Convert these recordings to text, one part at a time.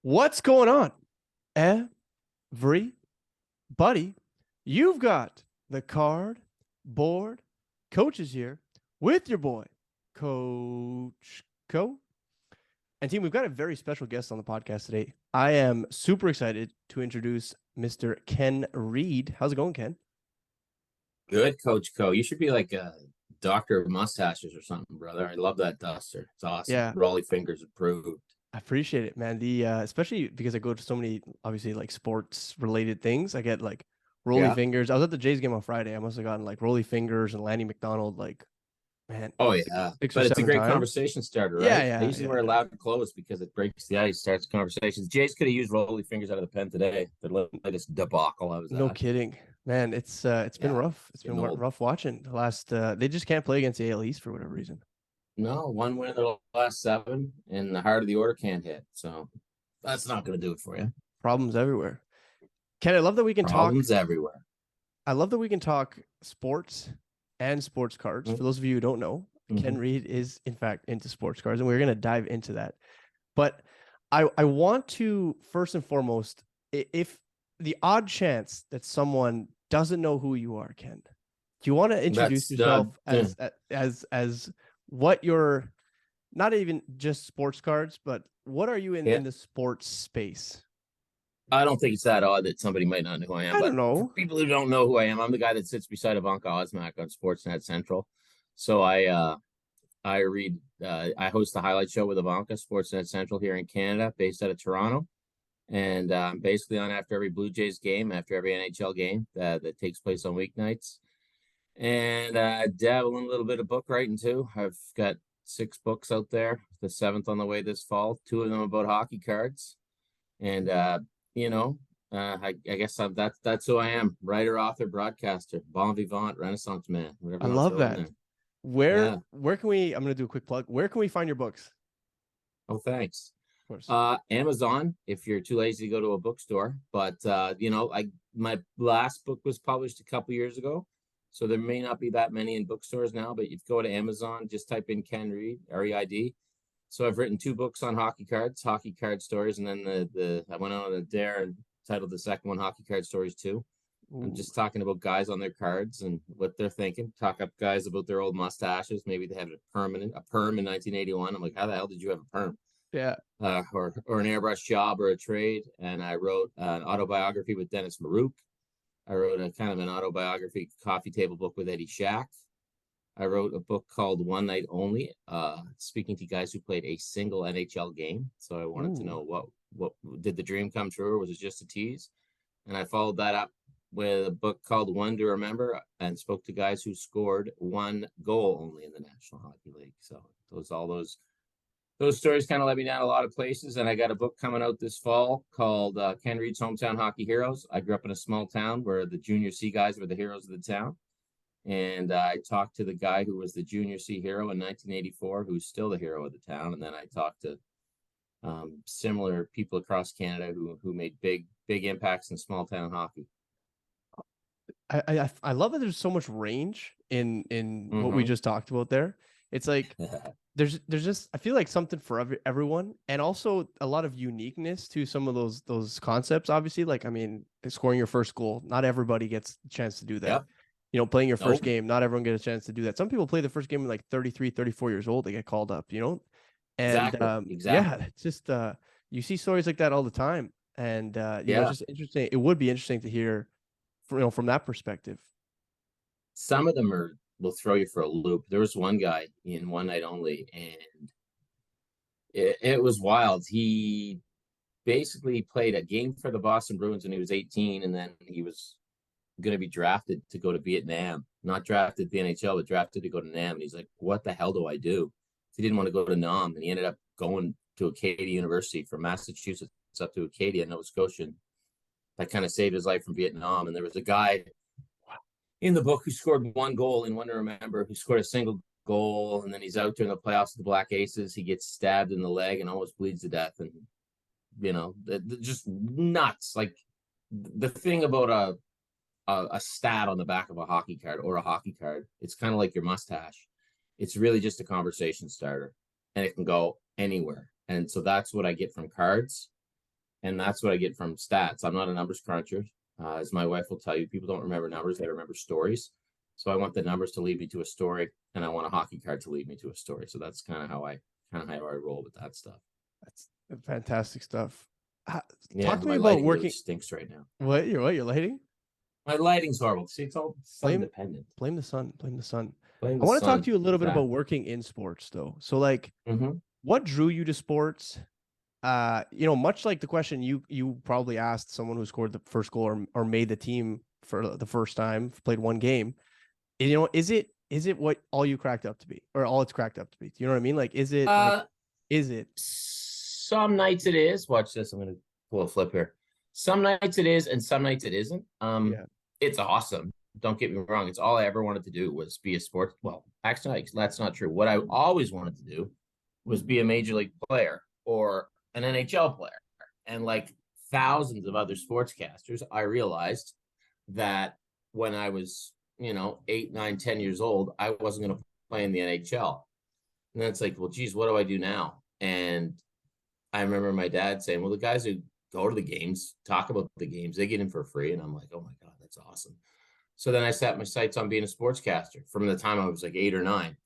What's going on, everybody? You've got the card board coaches here with your boy, Coach Co. And team, we've got a very special guest on the podcast today. I am super excited to introduce Mr. Ken Reid. How's it going, Ken? Good, Coach Co. You should be like a doctor of mustaches or something, brother. I love that duster. It's awesome. Yeah, Rolly fingers approved. I appreciate it, man. The especially because I go to so many obviously like sports related things. I get like Rolly Yeah. fingers. I was at the Jays game on Friday. I must have gotten like Rolly fingers and Lanny McDonald like man Oh six, yeah. six or But it's a seven great times. conversation starter, Yeah, right? I yeah, usually yeah, wear yeah. loud clothes because it breaks the ice, starts conversations. Jays could have used Rolly fingers out of the pen today. The latest debacle I was No at. kidding, man. It's been Yeah. rough. It's been Getting old. rough watching the last. They just can't play against the AL East for whatever reason. No, one win in the last seven, and the heart of the order can't hit. So that's not going to do it for you. Problems everywhere. Ken, I love that we can talk. Problems everywhere. I love that we can talk sports and sports cards. For those of you who don't know, Ken Mm-hmm. Reid is in fact into sports cards, and we're going to dive into that. But I want to first and foremost, if the odd chance that someone doesn't know who you are, Ken, do you want to introduce That's yourself yeah. as what you're not even just sports cards, but what are you Yeah. in the sports space? I don't think it's that odd that somebody might not know who I am, I don't but for know. people who don't know who I am, I'm the guy that sits beside Ivanka Osmak on Sportsnet Central. So I host the highlight show with Ivanka, Sportsnet Central here in Canada, based out of Toronto, and basically on after every Blue Jays game, after every NHL game that takes place on weeknights, and dabble in a little bit of book writing too. I've got 6 books out there, the seventh on the way this fall. 2 of them about hockey cards. And you know, I guess that's who I am: writer, author, broadcaster, bon vivant, Renaissance man, whatever I you want to love throw in that. there. Where Yeah. where can we? I'm gonna do a quick plug. Where can we find your books? Oh, thanks. Of course. Amazon, if you're too lazy to go to a bookstore. But I my last book was published a couple years ago, so there may not be that many in bookstores now. But you go to Amazon, just type in Ken Reid, Reid. So I've written 2 books on hockey card stories, and then the I went on a dare and titled the second one Hockey Card Stories 2. I'm Ooh, just talking about guys on their cards and what they're thinking. Talk up guys about their old mustaches. Maybe they have a perm in 1981. I'm like, how the hell did you have a perm? yeah. Or an airbrush job or a trade. And I wrote an autobiography with Dennis Marouk. I wrote a kind of an autobiography coffee table book with Eddie Shack. I wrote a book called One Night Only, speaking to guys who played a single NHL game. So I wanted to Ooh. know what did the dream come true, or was it just a tease? And I followed that up with a book called One to Remember, and spoke to guys who scored 1 goal only in the National Hockey League. So those stories kind of led me down a lot of places. And I got a book coming out this fall called Ken Reid's Hometown Hockey Heroes. I grew up in a small town where the junior C guys were the heroes of the town. And I talked to the guy who was the junior C hero in 1984, who's still the hero of the town. And then I talked to similar people across Canada who made big impacts in small town hockey. I love that there's so much range in what we Mm-hmm. just talked about there. It's like there's just I feel like something for everyone, and also a lot of uniqueness to some of those concepts. Obviously, like I mean, scoring your first goal, not everybody gets a chance to do that. Yep. You know, playing your first Nope. game, not everyone gets a chance to do that. Some people play the first game like 33, 34 years old, they get called up, you know? And Exactly. yeah, Exactly. it's just you see stories like that all the time. And it's Yeah. just interesting. It would be interesting to hear from that perspective. Some of them will throw you for a loop. There was one guy in One Night Only, and it was wild. He basically played a game for the Boston Bruins when he was 18, and then he was going to be drafted to go to Vietnam. Not drafted to the NHL, but drafted to go to Nam. And he's like, what the hell do I do? He didn't want to go to Nam, and he ended up going to Acadia University from Massachusetts up to Acadia, Nova Scotia. And that kind of saved his life from Vietnam. And there was a guy in the book who scored 1 goal in One to Remember, who scored a single goal, and then he's out during the playoffs with the Black Aces. He gets stabbed in the leg and almost bleeds to death. And just nuts. Like the thing about a stat on the back of a hockey card or a hockey card, it's kind of like your mustache. It's really just a conversation starter, and it can go anywhere. And so that's what I get from cards. And that's what I get from stats. I'm not a numbers cruncher. As my wife will tell you, people don't remember numbers, they remember stories. So I want the numbers to lead me to a story, and I want a hockey card to lead me to a story. So that's kind of how I roll with that stuff. That's fantastic stuff. Yeah, Talk to me my about lighting really working. stinks right now. What you're lighting? My lighting's horrible. See, it's all sun Blame dependent. blame the sun. Blame the sun. Blame I the want to talk sun. to you a little bit about Exactly. working in sports, though. So, like, Mm-hmm. what drew you to sports? Much like the question you probably asked someone who scored the first goal or made the team for the first time, played one game. Is it what all you cracked up to be, or all it's cracked up to be? Do you know what I mean? Like, is it is it? Some nights it is. Watch this. I'm gonna pull a flip here. Some nights it is, and some nights it isn't. Yeah. It's awesome. Don't get me wrong. It's all I ever wanted to do was be a sports. Well, actually, that's not true. What I always wanted to do was be a major league player or an NHL player. And like thousands of other sportscasters, I realized that when I was, 8, 9, 10 years old, I wasn't going to play in the NHL. And then it's like, well, geez, what do I do now? And I remember my dad saying, well, the guys who go to the games, talk about the games, they get in for free. And I'm like, oh my God, that's awesome. So then I set my sights on being a sportscaster from the time I was like 8 or 9.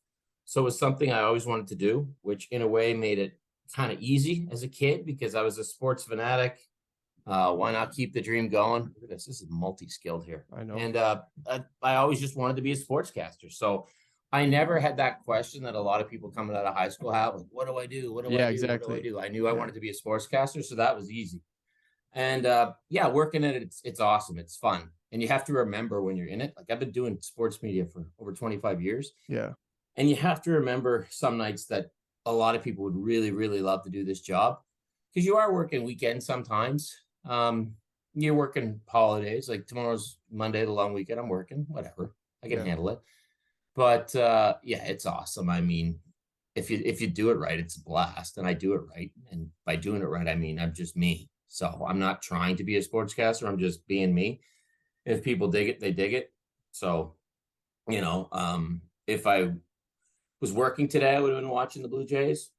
So it was something I always wanted to do, which in a way made it kind of easy as a kid because I was a sports fanatic. Why not keep the dream going? Look at this. This is multi-skilled here. I know. And I always just wanted to be a sportscaster. So I never had that question that a lot of people coming out of high school have. Like, what do I do? What do I do? Exactly. What do I do? I knew I wanted to be a sportscaster. So that was easy. And working at it, it's awesome. It's fun. And you have to remember when you're in it. Like I've been doing sports media for over 25 years. Yeah. And you have to remember some nights that a lot of people would really, really love to do this job because you are working weekends sometimes. You're working holidays, like tomorrow's Monday, the long weekend. I'm working, whatever. I can handle it. But it's awesome. I mean, if you do it right, it's a blast. And I do it right. And by doing it right, I mean I'm just me. So I'm not trying to be a sportscaster. I'm just being me. If people dig it, they dig it. So, if I was working today, I would have been watching the Blue Jays.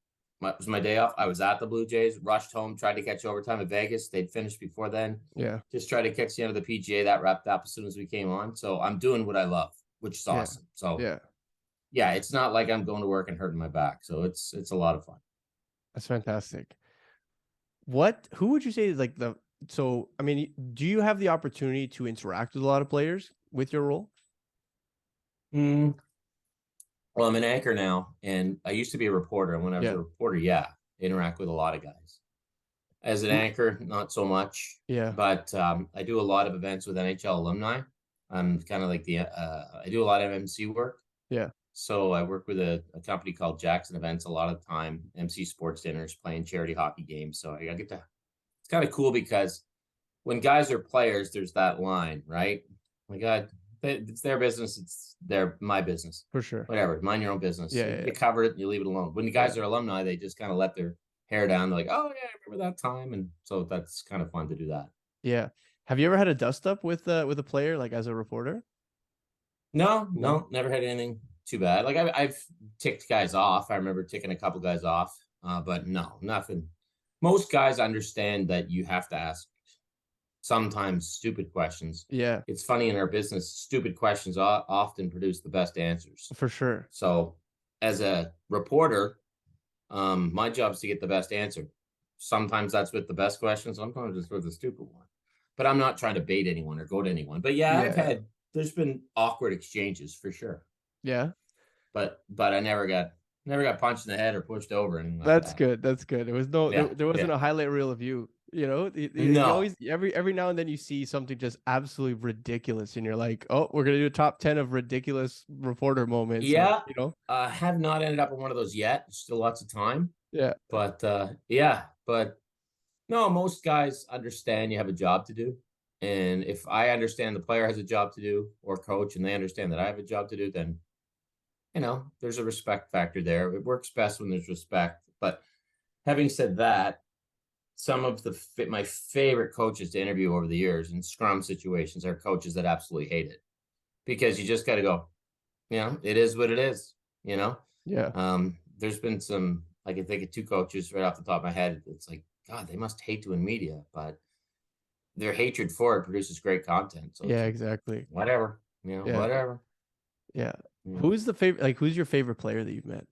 It was my day off. I was at the Blue Jays, rushed home, tried to catch overtime at Vegas. They'd finished before then. Yeah. Just tried to catch the end of the PGA. That wrapped up as soon as we came on. So I'm doing what I love, which is awesome. So it's not like I'm going to work and hurting my back. So it's a lot of fun. That's fantastic. Who would you say is like so, I mean, do you have the opportunity to interact with a lot of players with your role? Well, I'm an anchor now, and I used to be a reporter. And when I was a reporter, interact with a lot of guys. As an anchor, not so much. Yeah. But I do a lot of events with NHL alumni. I'm kind of like I do a lot of MC work. Yeah. So I work with a company called Jackson Events a lot of the time, MC sports dinners, playing charity hockey games. So I get to, it's kind of cool because when guys are players, there's that line, right? My God, it's their business. It's my business. For sure. Whatever. Mind your own business. Yeah. You cover it and you leave it alone. When the guys are alumni, they just kind of let their hair down. They're like, oh yeah, I remember that time. And so that's kind of fun to do that. Yeah. Have you ever had a dust up with a player, like as a reporter? No, never had anything too bad. Like I've ticked guys off. I remember ticking a couple guys off, but no, nothing. Most guys understand that you have to ask sometimes stupid questions. Yeah. It's funny in our business, stupid questions often produce the best answers. For sure. So as a reporter, my job is to get the best answer. Sometimes that's with the best question. Sometimes it's with the stupid one. But I'm not trying to bait anyone or go to anyone. But there's been awkward exchanges for sure. Yeah. But I never got punched in the head or pushed over. And that's good. That's good. There was there wasn't a highlight reel of you. No. You always every now and then you see something just absolutely ridiculous, and you're like, oh, we're gonna do a top 10 of ridiculous reporter moments. Yeah, I have not ended up in one of those yet. Still lots of time. Yeah, but no, most guys understand you have a job to do, and if I understand the player has a job to do or coach, and they understand that I have a job to do, then there's a respect factor there. It works best when there's respect. But having said that, some of my favorite coaches to interview over the years in scrum situations are coaches that absolutely hate it, because you just got to go, it is what it is, Yeah. There's been some, I can think of 2 coaches right off the top of my head. It's like God, they must hate doing media, but their hatred for it produces great content. So it's Yeah, like, exactly. whatever, Yeah. whatever. Yeah. Yeah. Who's the favorite? Like, who's your favorite player that you've met?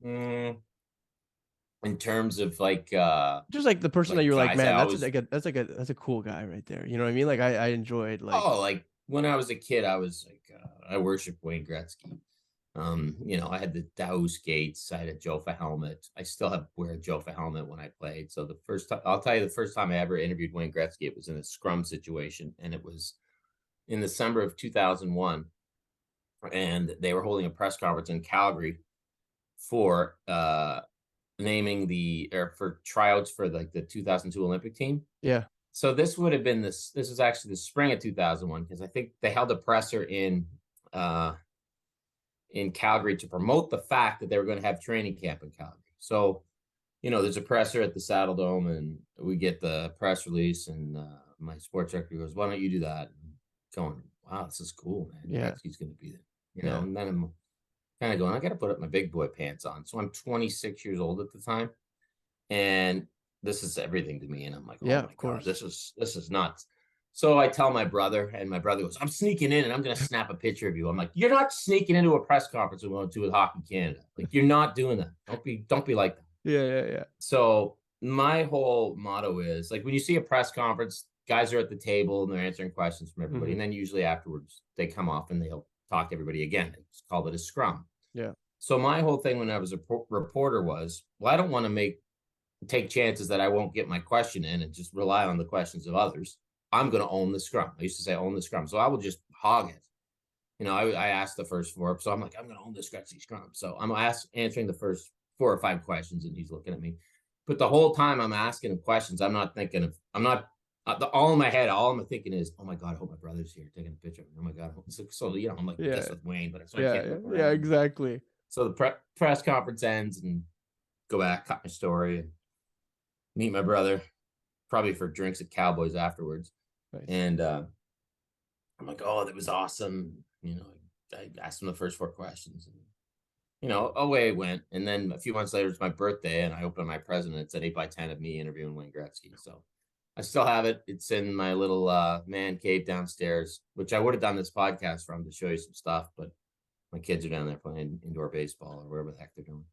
In terms of like Just like the person that you're like, guys, I man, always that's a cool guy right there. You know what I mean? Like, I enjoyed like, like when I was a kid, I was like I worshiped Wayne Gretzky. I had the Dow skates. I had a Jofa helmet. I still wear a Jofa helmet when I played. So the first time, I'll tell you, the first time I ever interviewed Wayne Gretzky, it was in a scrum situation, and it was in the summer of 2001, and they were holding a press conference in Calgary for naming for tryouts for like the 2002 Olympic team. yeah, So this would have been this. This was actually the spring of 2001 because I think they held a presser in Calgary to promote the fact that they were going to have training camp in Calgary. So, there's a presser at the Saddle Dome, and we get the press release, and my sports director goes, "Why don't you do that?" And going, "Wow, this is cool, man. yeah, Gretzky's going to be there." yeah. And then I'm kind of going, I got to put up my big boy pants on. So I'm 26 years old at the time, and this is everything to me. And I'm like, Yeah, oh my of God, course. this is nuts. So I tell my brother, and my brother goes, I'm sneaking in and I'm gonna snap a picture of you. I'm like, you're not sneaking into a press conference we're going to with Hockey Canada. Like, you're not doing that. Don't be like that. Yeah, yeah, yeah. So my whole motto is like when you see a press conference, guys are at the table and they're answering questions from everybody. Mhm. And then usually afterwards they come off and they'll talk to everybody again. It's called it a scrum. Yeah. So my whole thing when I was a reporter was, well, I don't want to take chances that I won't get my question in and just rely on the questions of others. I'm going to own the scrum. I used to say own the scrum. So I will just hog it. I asked the first four. So I'm like, I'm going to own this Gretzky scrum. So I'm answering the first 4 or 5 questions and he's looking at me. But the whole time I'm asking him questions, I'm not thinking of, I'm not, all in my head, all I'm thinking is, oh my God, I hope my brother's here taking a picture. Oh my God. So, I'm like Yeah. this with Wayne, but so I Yeah, can't yeah, look yeah, around. exactly. So the press conference ends and go back, cut my story, and meet my brother, probably for drinks at Cowboys afterwards. Nice. And I'm like, oh, that was awesome. I asked him the first 4 questions. And, away it went. And then a few months later, it's my birthday, and I opened my present. It's an 8x10 of me interviewing Wayne Gretzky. So I still have it. It's in my little man cave downstairs, which I would have done this podcast from to show you some stuff, but my kids are down there playing indoor baseball or whatever the heck they're doing.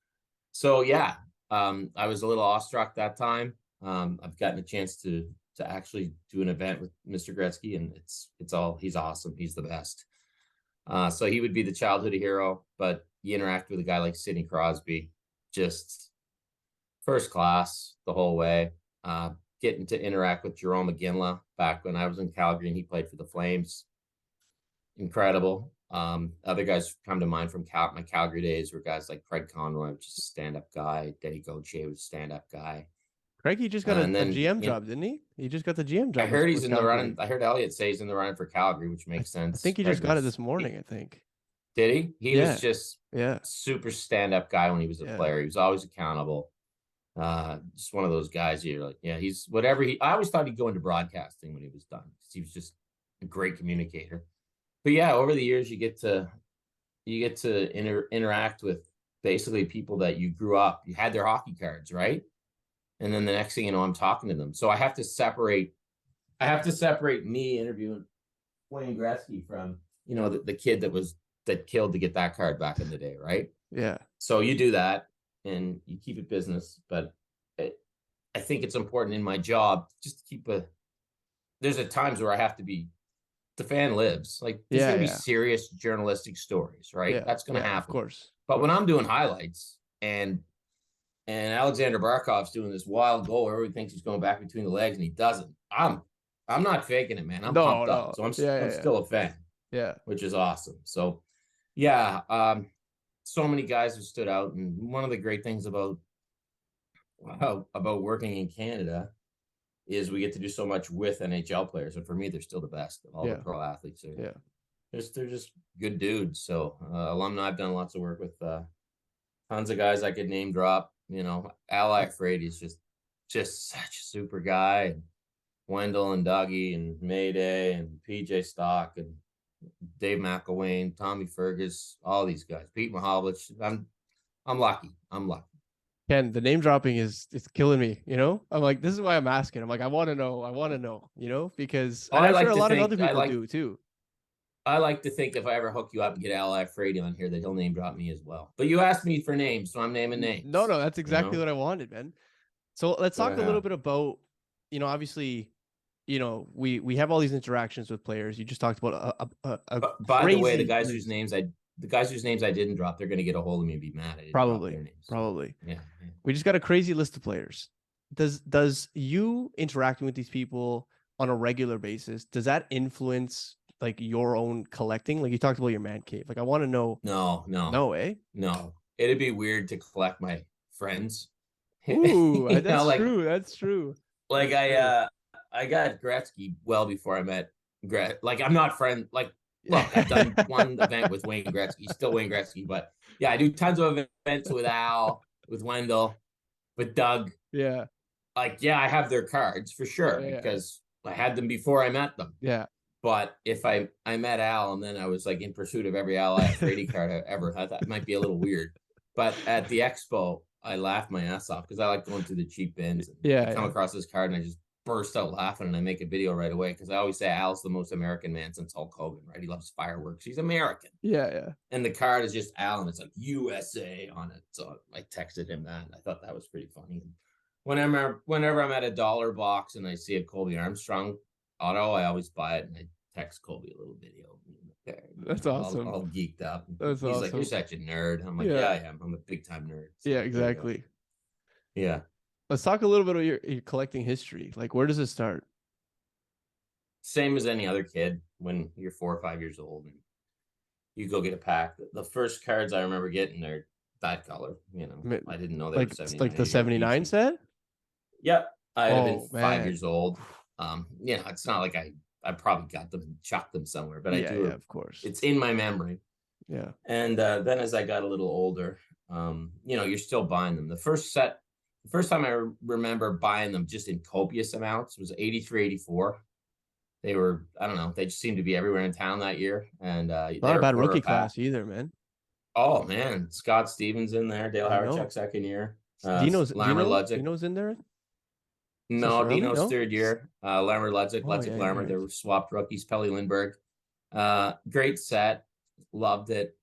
So yeah, I was a little awestruck that time. I've gotten a chance to actually do an event with Mr. Gretzky, and he's awesome. He's the best. So he would be the childhood hero, but you interact with a guy like Sidney Crosby, just first class the whole way. Getting to interact with Jerome McGinley back when I was in Calgary and he played for the Flames. Incredible. Other guys come to mind from my Calgary days were guys like Craig Conroy, which is a stand-up guy. Denny Gauthier was a stand-up guy. Craig, he just got And a then GM job, didn't he? He just got the GM I job heard he's with in the Calgary. running. I heard Elliot say he's in the running for Calgary, which makes I sense. think he just got it this morning, I think. Did he? He was just Yeah. super stand-up guy when he was a player. He was always accountable. Just one of those guys you're like, yeah, he's whatever I always thought he'd go into broadcasting when he was done because he was just a great communicator. But yeah, over the years you get to interact with basically people that you grew up, you had their hockey cards, right? And then the next thing you know, I'm talking to them. So I have to separate me interviewing Wayne Gretzky from, the kid that killed to get that card back in the day, right? Yeah. So you do that and you keep it business. But I think it's important in my job just to keep there's at times where I have to be, the fan lives. Like there's going to be serious journalistic stories, right? Yeah. That's going to happen. Of course. But when I'm doing highlights and Alexander Barkov's doing this wild goal, everybody thinks he's going back between the legs and he doesn't. I'm not faking it, man. I'm pumped up. So I'm still a fan. Yeah. Which is awesome. So yeah, so many guys have stood out. And one of the great things about working in Canada is we get to do so much with NHL players. And for me, they're still the best of all the pro athletes. They're just good dudes. So alumni, I've done lots of work with tons of guys I could name drop. Al Iafrate is just such a super guy. And Wendell and Dougie and Mayday and PJ Stock and Dave McElwain, Tommy Fergus, all these guys, Pete Mahovlich. I'm lucky. Ken, the name dropping it's killing me, you know? I'm like, this is why I'm asking. I'm like, I want to know, you know, because, Oh, and I'm sure a lot of other people do too. I like to think if I ever hook you up and get Ally Frady on here, that he'll name drop me as well. But you asked me for names, so I'm naming No, names. no, that's You exactly know, what I wanted, man. So let's what talk I a little have. bit about, obviously, we have all these interactions with players. You just talked about a But by the way, crazy list. the guys whose names I didn't drop, they're going to get a hold of me and be mad I didn't drop Probably, their names. So, probably. yeah, yeah. We just got a crazy list of players. Does you interacting with these people on a regular basis, does that influence like your own collecting? Like you talked about your man cave. Like I want to know. No, no, No, eh? no. It'd be weird to collect my friends. Ooh, You know, that's true. That's true. like That's true. I got Gretzky well before I met Like I'm not friend. Like, Yeah. look, I've done one event with Wayne Gretzky, still Wayne Gretzky, but yeah, I do tons of events with Al, with Wendell, with Doug. Yeah. Like, yeah, I have their cards for Yeah. sure Yeah. because I had them before I met them. Yeah. But if I met Al and then I was like in pursuit of every Ally Frady card I ever had, that might be a little weird. But at the expo, I laughed my ass off because I like going through the cheap bins. And I Yeah. come Yeah. across this card and I just burst out laughing and I make a video right away because I always say Al's the most American man since Hulk Hogan, right? He loves fireworks. He's American. Yeah. Yeah. And the card is just Al and it's like USA on it. So I texted him that and I thought that was pretty funny. Whenever I'm at a dollar box and I see a Colby Armstrong auto, I always buy it and I text Colby a little video. That's awesome. All geeked up. That's He's like, "You're awesome. such a nerd." I'm like, "Yeah, Yeah. I am. I'm a big time nerd." So Yeah. there you go. Exactly. Yeah. Let's talk a little bit of your collecting history. Like, where does it start? Same as any other kid when you're 4 or 5 years old and you go get a pack. The first cards I remember getting are that color. You know, I didn't know they were Like it's like 79. the These are 79 peachy. set? Yep. I'd have been Oh five man. years old. You know, it's not like I probably got them and chucked them somewhere, but I Yeah, yeah, do. of course. It's in my memory. Yeah. And then as I got a little older, you know, you're still buying them. The first time I remember buying them just in copious amounts was 83, 84. They were, I don't know, they just seemed to be everywhere in town that year. And Not they a were a bad quarter a rookie pack. class either, man. Oh, man. Scott Stevens in there, Dale I know. Howard second year. Lammer Ludzik. Dino's in there? No, Cicerelli? Dino's No? third year. Lammer Ludzik, Oh Ludzik yeah, you're Lammer. They right. were swapped rookies. Pelly Lindbergh. Great set. Loved it.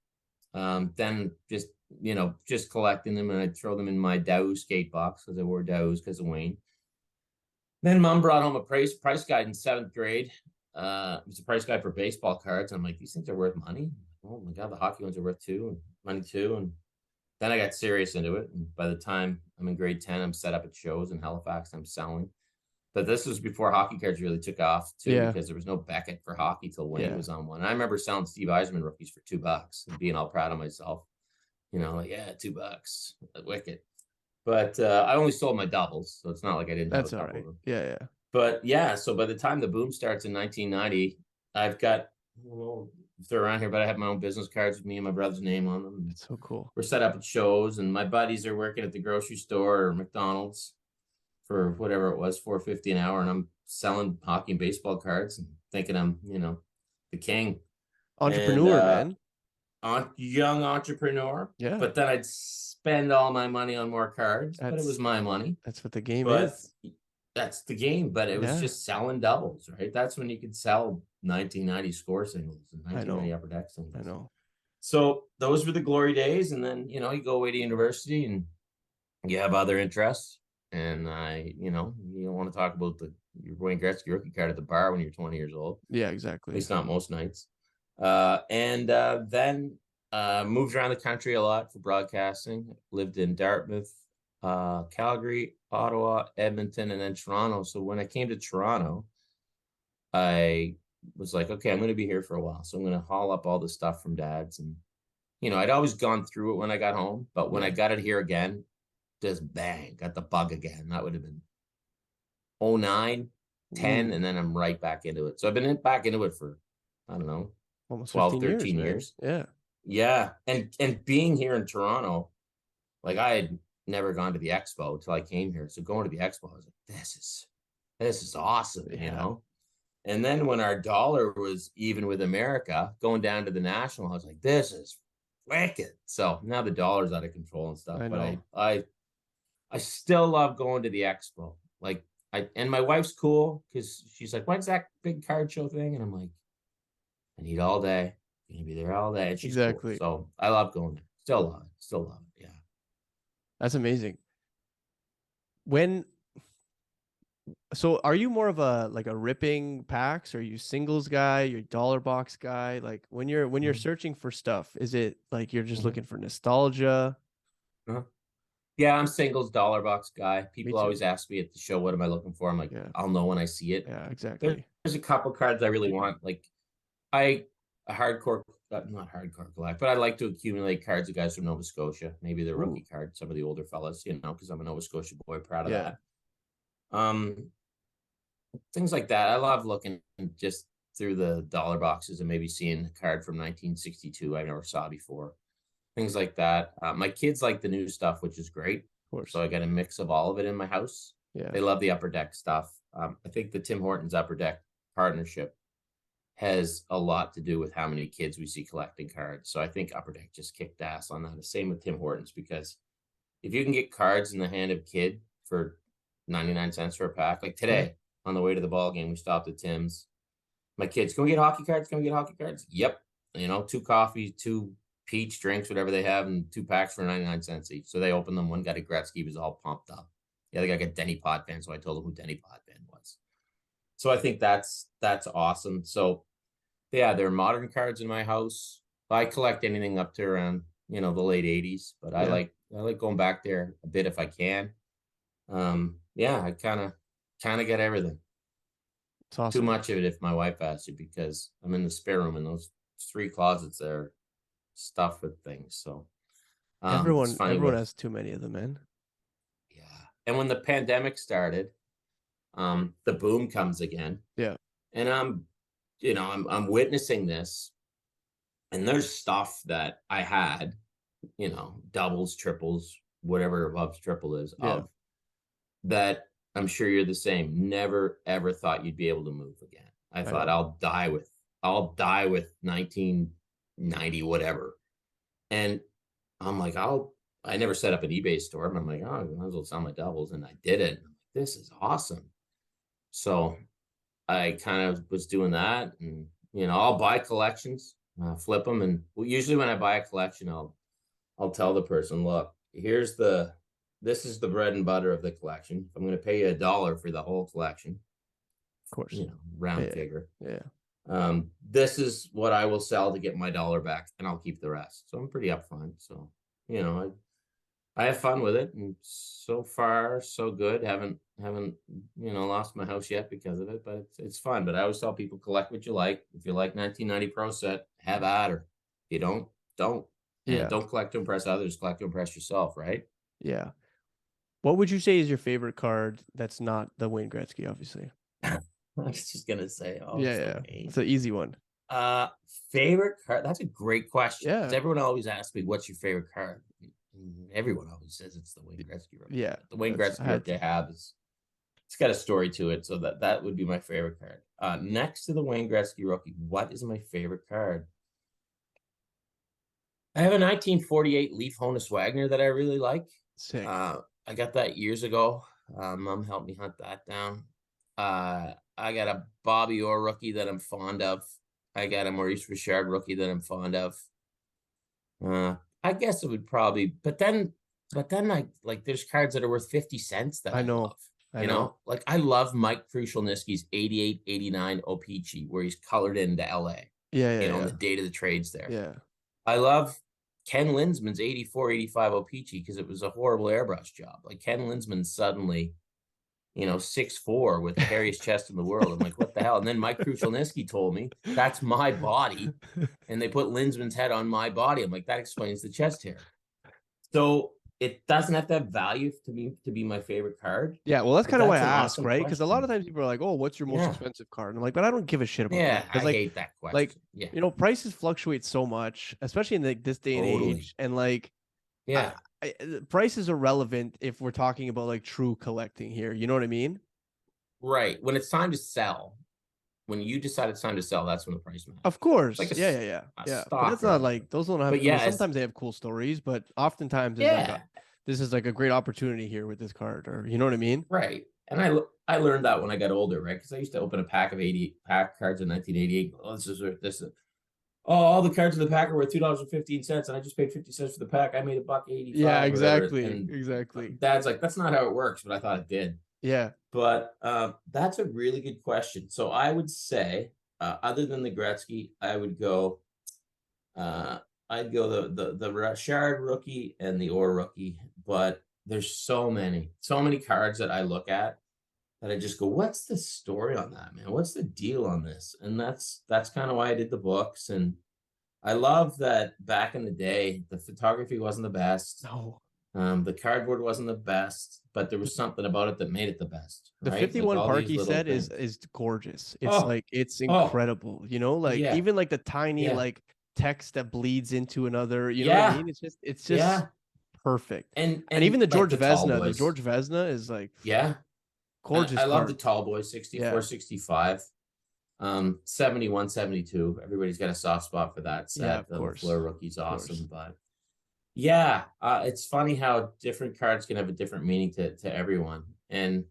Then just collecting them and I'd throw them in my Dow skate box because I wore Dows because of Wayne. Then mom brought home a price guide in seventh grade. It was a price guide for baseball cards. I'm like, these things are worth money. Oh my God, the hockey ones are worth money too. And then I got serious into it. And by the time I'm in grade 10, I'm set up at shows in Halifax. I'm selling. But this was before hockey cards really took off too, Yeah, because there was no Beckett for hockey till Wayne yeah. was on one. And I remember selling Steve Eisman rookies for $2 and being all proud of myself. You know, like, yeah, $2, wicked. But I only sold my doubles, so it's not like I didn't have a That's all couple right. of them. Yeah, yeah. But yeah, so by the time the boom starts in 1990, I've got, well, if they're around here, but I have my own business cards with me and my brother's name on them. It's so cool. We're set up at shows, and my buddies are working at the grocery store or McDonald's for whatever it was, $4.50 an hour, and I'm selling hockey and baseball cards and thinking I'm, the king. And Entrepreneur, man. young entrepreneur. Yeah. But then I'd spend all my money on more cards, but it was my money. That's what the game But is. that's the game. But it was Yeah. just selling doubles, right? That's when you could sell 1990 score singles and 1990 upper deck singles. I know. So those were the glory days. And then, you go away to university and you have other interests. And you don't want to talk about your Wayne Gretzky rookie card at the bar when you're 20 years old. Yeah, At exactly. least not most nights. And then moved around the country a lot for broadcasting. Lived in Dartmouth, Calgary, Ottawa, Edmonton, and then Toronto. So when I came to Toronto, I was like, okay, I'm going to be here for a while. So I'm going to haul up all the stuff from Dad's. And, I'd always gone through it when I got home. But when I got it here again, just bang, got the bug again. That would have been 09, 10, and then I'm right back into it. So I've been back into it for, I don't know, Almost 12, 15 13 years. years. Yeah. Yeah. And being here in Toronto, like I had never gone to the expo until I came here. So going to the expo, I was like, this is awesome, And then when our dollar was even with America, going down to the national, I was like, this is wicked. So now the dollar's out of control and stuff. I But know. I still love going to the expo. Like and my wife's cool because she's like, "When's that big card show thing?" And I'm like, "I need all day. I'm gonna be there all day." And she's cool, Exactly. so I love going there. Still love it. Still love it. Yeah. That's amazing. When So are you more of a like a ripping packs? Or are you singles guy? You're dollar box guy? Like when you're Mhm. searching for stuff, is it like you're just Mhm. looking for nostalgia? Uh-huh. Yeah, I'm singles dollar box guy. Me People too. always ask me at the show, "What am I looking for?" I'm like, Yeah. "I'll know when I see it." Yeah, There's exactly. a couple cards I really want. Like I a hardcore, not hardcore collect, but I like to accumulate cards of guys from Nova Scotia. Maybe the Ooh. rookie card, some of the older fellas, because I'm a Nova Scotia boy, proud of Yeah. that. Um, Things like that. I love looking just through the dollar boxes and maybe seeing a card from 1962 I never saw before. Things like that. My kids like the new stuff, which is great. Of course. So I got a mix of all of it in my house. Yeah. They love the Upper Deck stuff. I think the Tim Hortons Upper Deck partnership has a lot to do with how many kids we see collecting cards. So I think Upper Deck just kicked ass on that. The same with Tim Hortons, because if you can get cards in the hand of kid for 99 cents for a pack, like Yeah. today on the way to the ball game, we stopped at Tim's. My kids, can we get hockey cards? Can we get hockey cards? Yep. 2 coffees, 2 peach drinks, whatever they have, and 2 packs for 99 cents each. So they opened them. One got a Gretzky, was all pumped up. The other guy got Denny Potvin, so I told him who Denny Potvin was. So I think that's awesome. So yeah, there are modern cards in my house. I collect anything up to around, the late 80s, but I Yeah. like going back there a bit if I can. Yeah, I kind of get everything. It's Too awesome. much of it if my wife asks you, because I'm in the spare room and those 3 closets there stuffed with things. So it's Everyone funny everyone with has too many of them, man. yeah. And when the pandemic started, the boom comes again. Yeah. And I'm witnessing this, and there's stuff that I had, doubles, triples, whatever above triple is Yeah. of that. I'm sure you're the same. Never ever thought you'd be able to move again. I I thought know. I'll die with 1990 whatever. And I'm like, I never set up an eBay store, but I'm like, oh, I might as well sell my doubles. And I did it. And I'm like, this is awesome. So I kind of was doing that, and I'll buy collections, flip them, and usually when I buy a collection, I'll tell the person, look, this is the bread and butter of the collection. If I'm going to pay you $1 for the whole collection, Of course. round Yeah. figure. Yeah. This is what I will sell to get my $1 back, and I'll keep the rest. So I'm pretty upfront. So I have fun with it, and so far so good. Haven't lost my house yet because of it, but it's fun. But I always tell people, collect what you like. If you like 1990 Pro Set, have at her. If you don't, and Yeah. don't collect to impress others. Collect to impress yourself, right? Yeah. What would you say is your favorite card that's not the Wayne Gretzky, obviously? I was just gonna say, oh, Yeah, it's the yeah. Wayne. It's an easy one. Uh, Favorite card? That's a great question, because Yeah. everyone always asks me, "What's your favorite card?" And everyone always says it's the Wayne Gretzky rookie. Yeah. But the Wayne That's I Gretzky had rookie I to. have it's got a story to it, so that would be my favorite card. Next to the Wayne Gretzky rookie, what is my favorite card? I have a 1948 Leaf Honus Wagner that I really like. Sick. I got that years ago. Mom helped me hunt that down. I got a Bobby Orr rookie that I'm fond of. I got a Maurice Richard rookie that I'm fond of. I guess it would probably, but then like there's cards that are worth 50 cents that I I know. love. I know. Like I love Mike Krushelnyski's 88, 89 O-Pee-Chee, where he's colored into LA, Yeah, yeah, on yeah. the date of the trades there. Yeah. I love Ken Linsman's 84, 85 O-Pee-Chee, because it was a horrible airbrush job. Like Ken Linsman suddenly, 6'4" with the hairiest chest in the world. I'm like, what the hell? And then Mike Krushelnyski told me that's my body, and they put Linsman's head on my body. I'm like, that explains the chest hair. So it doesn't have to have value to me to be my favorite card. Yeah, well, that's But kind of why I that's an ask, awesome right? Because a lot of question. times people are like, "Oh, what's your most Yeah. expensive card?" And I'm like, "But I don't give a shit about Yeah. that because, I hate that like, question. Yeah. prices fluctuate so much, especially in this day and Totally. age, and like, Yeah. prices are relevant if we're talking about like true collecting here. You know what I mean? Right. When it's time to sell, when you decide it's time to sell, that's when the price matters. Of It's like course, yeah, yeah, yeah, a yeah. But stock that's or not whatever. like those don't have. But I mean, yeah, sometimes they have cool stories, but oftentimes there's yeah, this is like a great opportunity here with this card, or you know what I mean? Right. And I learned that when I got older, right? Because I used to open a pack of 80 pack cards in 1988. Oh, oh, all the cards in the pack are worth $2.15, and I just paid 50 cents for the pack. I made Yeah, $1.85 or whatever. exactly. And Exactly. Dad's like, that's not how it works, but I thought it did. Yeah. But that's a really good question. So I would say, other than the Gretzky, I would go. I'd go the Rashard rookie and the Orr rookie. But there's so many cards that I look at that I just go, what's the story on that, man? What's the deal on this? And that's kind of why I did the books. And I love that back in the day, the photography wasn't the best. No. The cardboard wasn't the best, but there was something about it that made it the best, The right? Like 51 all these Parky little set things. is gorgeous. It's Oh, like it's oh, incredible, you know, like yeah, even like the tiny yeah, like text that bleeds into another, you know what I yeah, mean? It's just yeah. perfect. And And even like the tall The boys. George Vesna is like Yeah. And gorgeous I love the card. tall boys, 64, Yeah. 65. 71, 72. Everybody's got a soft spot for that Yeah, set. of The course. LaFleur rookie's Of course. awesome, but yeah, it's funny how different cards can have a different meaning to everyone. And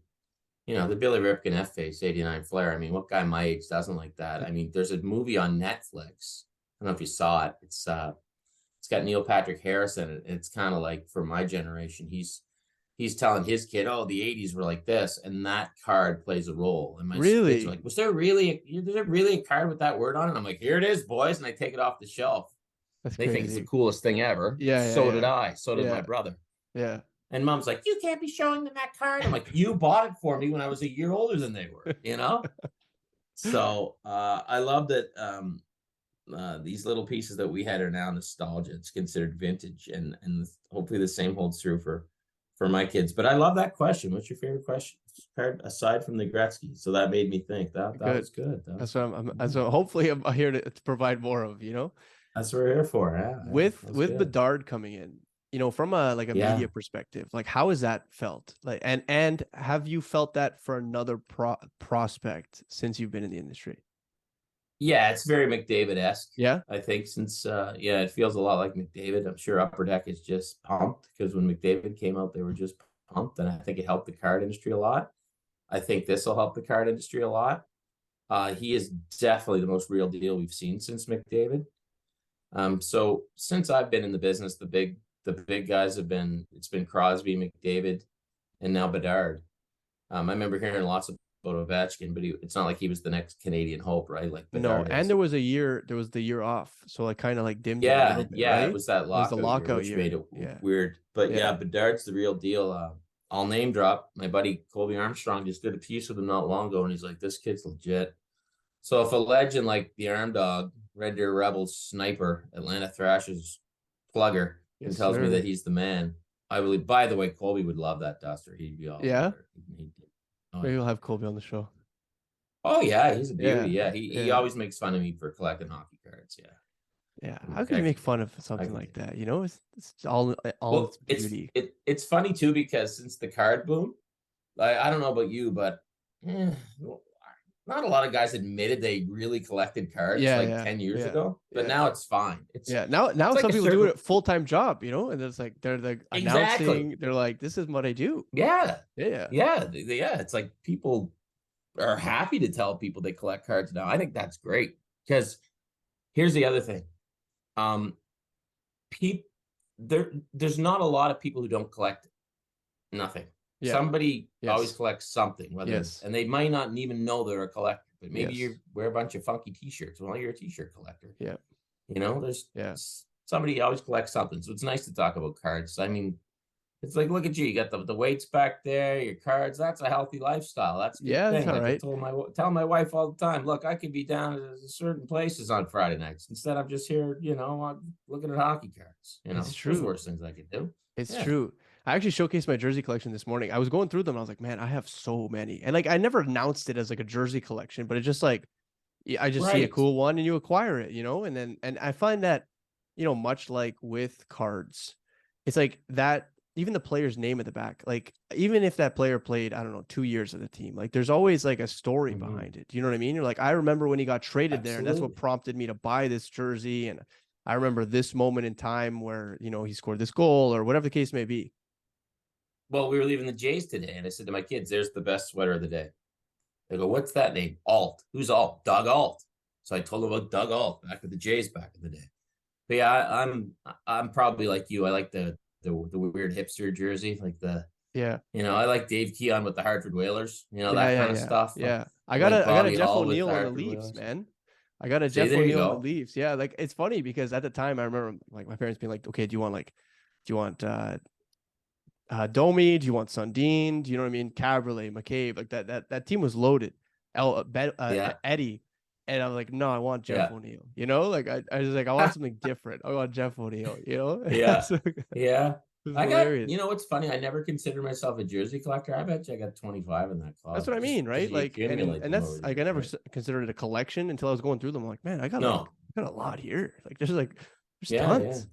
the Billy Ripken F face 89 Flair. I mean, what guy my age doesn't like that? I mean, there's a movie on Netflix. I don't know if you saw it. It's got Neil Patrick Harris in it. It's kind of like for my generation. He's telling his kid, "Oh, the '80s were like this," and that card plays a role. And my kids are Really? like, "Was there really? Is there really a card with that word on it?" I'm like, "Here it is, boys," and I take it off the shelf. That's They think it's the crazy. coolest thing ever. Yeah, yeah, So did yeah. I. So did my Yeah. brother. Yeah. And mom's like, "You can't be showing them that card." I'm like, "You bought it for me when I was a year older than they were." So I love that these little pieces that we had are now nostalgia. It's considered vintage, and hopefully the same holds true for my kids. But I love that question. What's your favorite question card aside from the Gretzky? So that made me think that Good. was good. That's what so hopefully I'm here to provide more of, That's what we're here for. Yeah, yeah, that was with good. Bedard coming in, from a like a Yeah, media perspective, like how has that felt? Like and have you felt that for another prospect since you've been in the industry? yeah, it's very McDavid-esque. Yeah. I think since yeah, it feels a lot like McDavid. I'm sure Upper Deck is just pumped because when McDavid came out, they were just pumped, and I think it helped the card industry a lot. I think this will help the card industry a lot. He is definitely the most real deal we've seen since McDavid. So since I've been in the business, the big guys it's been Crosby, McDavid, and now Bedard. I remember hearing lots about Ovechkin, but it's not like he was the next Canadian hope, right? Like No, Bedard and is. there was the year off, so like kind of like dimmed it a little Yeah, bit, yeah, it right? was that It was the lockout year, lockout which made year. it Yeah. weird. But yeah, Yeah. Bedard's the real deal. I'll name drop. My buddy Colby Armstrong just did a piece with him not long ago, and he's like, "This kid's legit." So if a legend like the Arm Dog, Red Deer Rebels sniper, Atlanta Thrashers plugger can Yes, tells me that sir. he's the man, I believe. By the way, Colby would love that duster. He'd be all Yeah. over it. Oh Maybe yeah. we'll have Colby on the show. Oh yeah, he's a beauty. Yeah. Yeah, he Yeah. always makes fun of me for collecting hockey cards. Yeah, Yeah. I'm How like, could you I make could do fun it. of I something could do like it. that? It's all Well, its beauty. it's funny too because since the card boom, I don't know about you, but not a lot of guys admitted they really collected cards Yeah, like yeah, 10 years yeah, ago. But yeah, now it's fine. yeah. It's Now like some a people do certain it full-time job, and it's like they're like exactly. announcing, they're like, this is what I do. Yeah, Yeah. yeah. It's like people are happy to tell people they collect cards now. I think that's great because here's the other thing. Um, people there's not a lot of people who don't collect nothing. Yeah. Somebody always Yes. collects something, Yes. and they might not even know they're a collector, but maybe Yes. you wear a bunch of funky t-shirts. Well, you're a t-shirt collector. Yeah. There's Yeah. somebody always collects something. So it's nice to talk about cards. I mean, it's like, look at you got the weights back there, your cards. That's a healthy lifestyle. That's a good Yeah, that's thing. all Like I right. tell my wife all the time, look, I could be down at certain places on Friday nights. Instead, I'm just here, looking at hockey cards. It's There's true. worse things I could do. It's Yeah. true. I actually showcased my jersey collection this morning. I was going through them and I was like, man, I have so many. And like I never announced it as like a jersey collection, but it's just like I just see a Right. cool one and you acquire it, and I find that, much like with cards, it's like that even the player's name at the back, like even if that player played, I don't know, 2 years of the team, like there's always like a story behind it. You know what I mean? You're like, I remember when he got traded there and that's what Absolutely. prompted me to buy this jersey. And I remember this moment in time where, he scored this goal or whatever the case may be. well, we were leaving the Jays today, and I said to my kids, "There's the best sweater of the day." They go, "What's that name?" Alt. Who's Alt? Doug Alt. So I told them about Doug Alt back with the Jays back in the day. But yeah, I'm probably like you. I like the weird hipster jersey, like Yeah. I like Dave Keon with the Hartford Whalers, Yeah, that yeah, kind of yeah, stuff. yeah. I like I got a Bobby Jeff Hall with the O'Neill on the Hartford Leafs, Whalers. man. I got a See, Jeff there you O'Neill on the go. Leafs. Yeah, like it's funny because at the time I remember like my parents being like, "Okay, do you want Domi? Do you want Sundin? Do you know what I mean? Cabriolet, McCabe, like that team was loaded. Yeah, Eddie, and I was like, no, I want Jeff yeah, O'Neill. You know, like I was like, I want something different. I want Jeff O'Neill. You know, yeah, so, it yeah. was I got, hilarious. what's funny? I never considered myself a jersey collector. I bet you I got 25 in that That's club, what I just mean, because right? you Like, accumulate and them over that's the like I years, never right? considered it a collection until I was going through them. I'm like, man, No, I got a lot here. Like there's yeah, yeah. tons.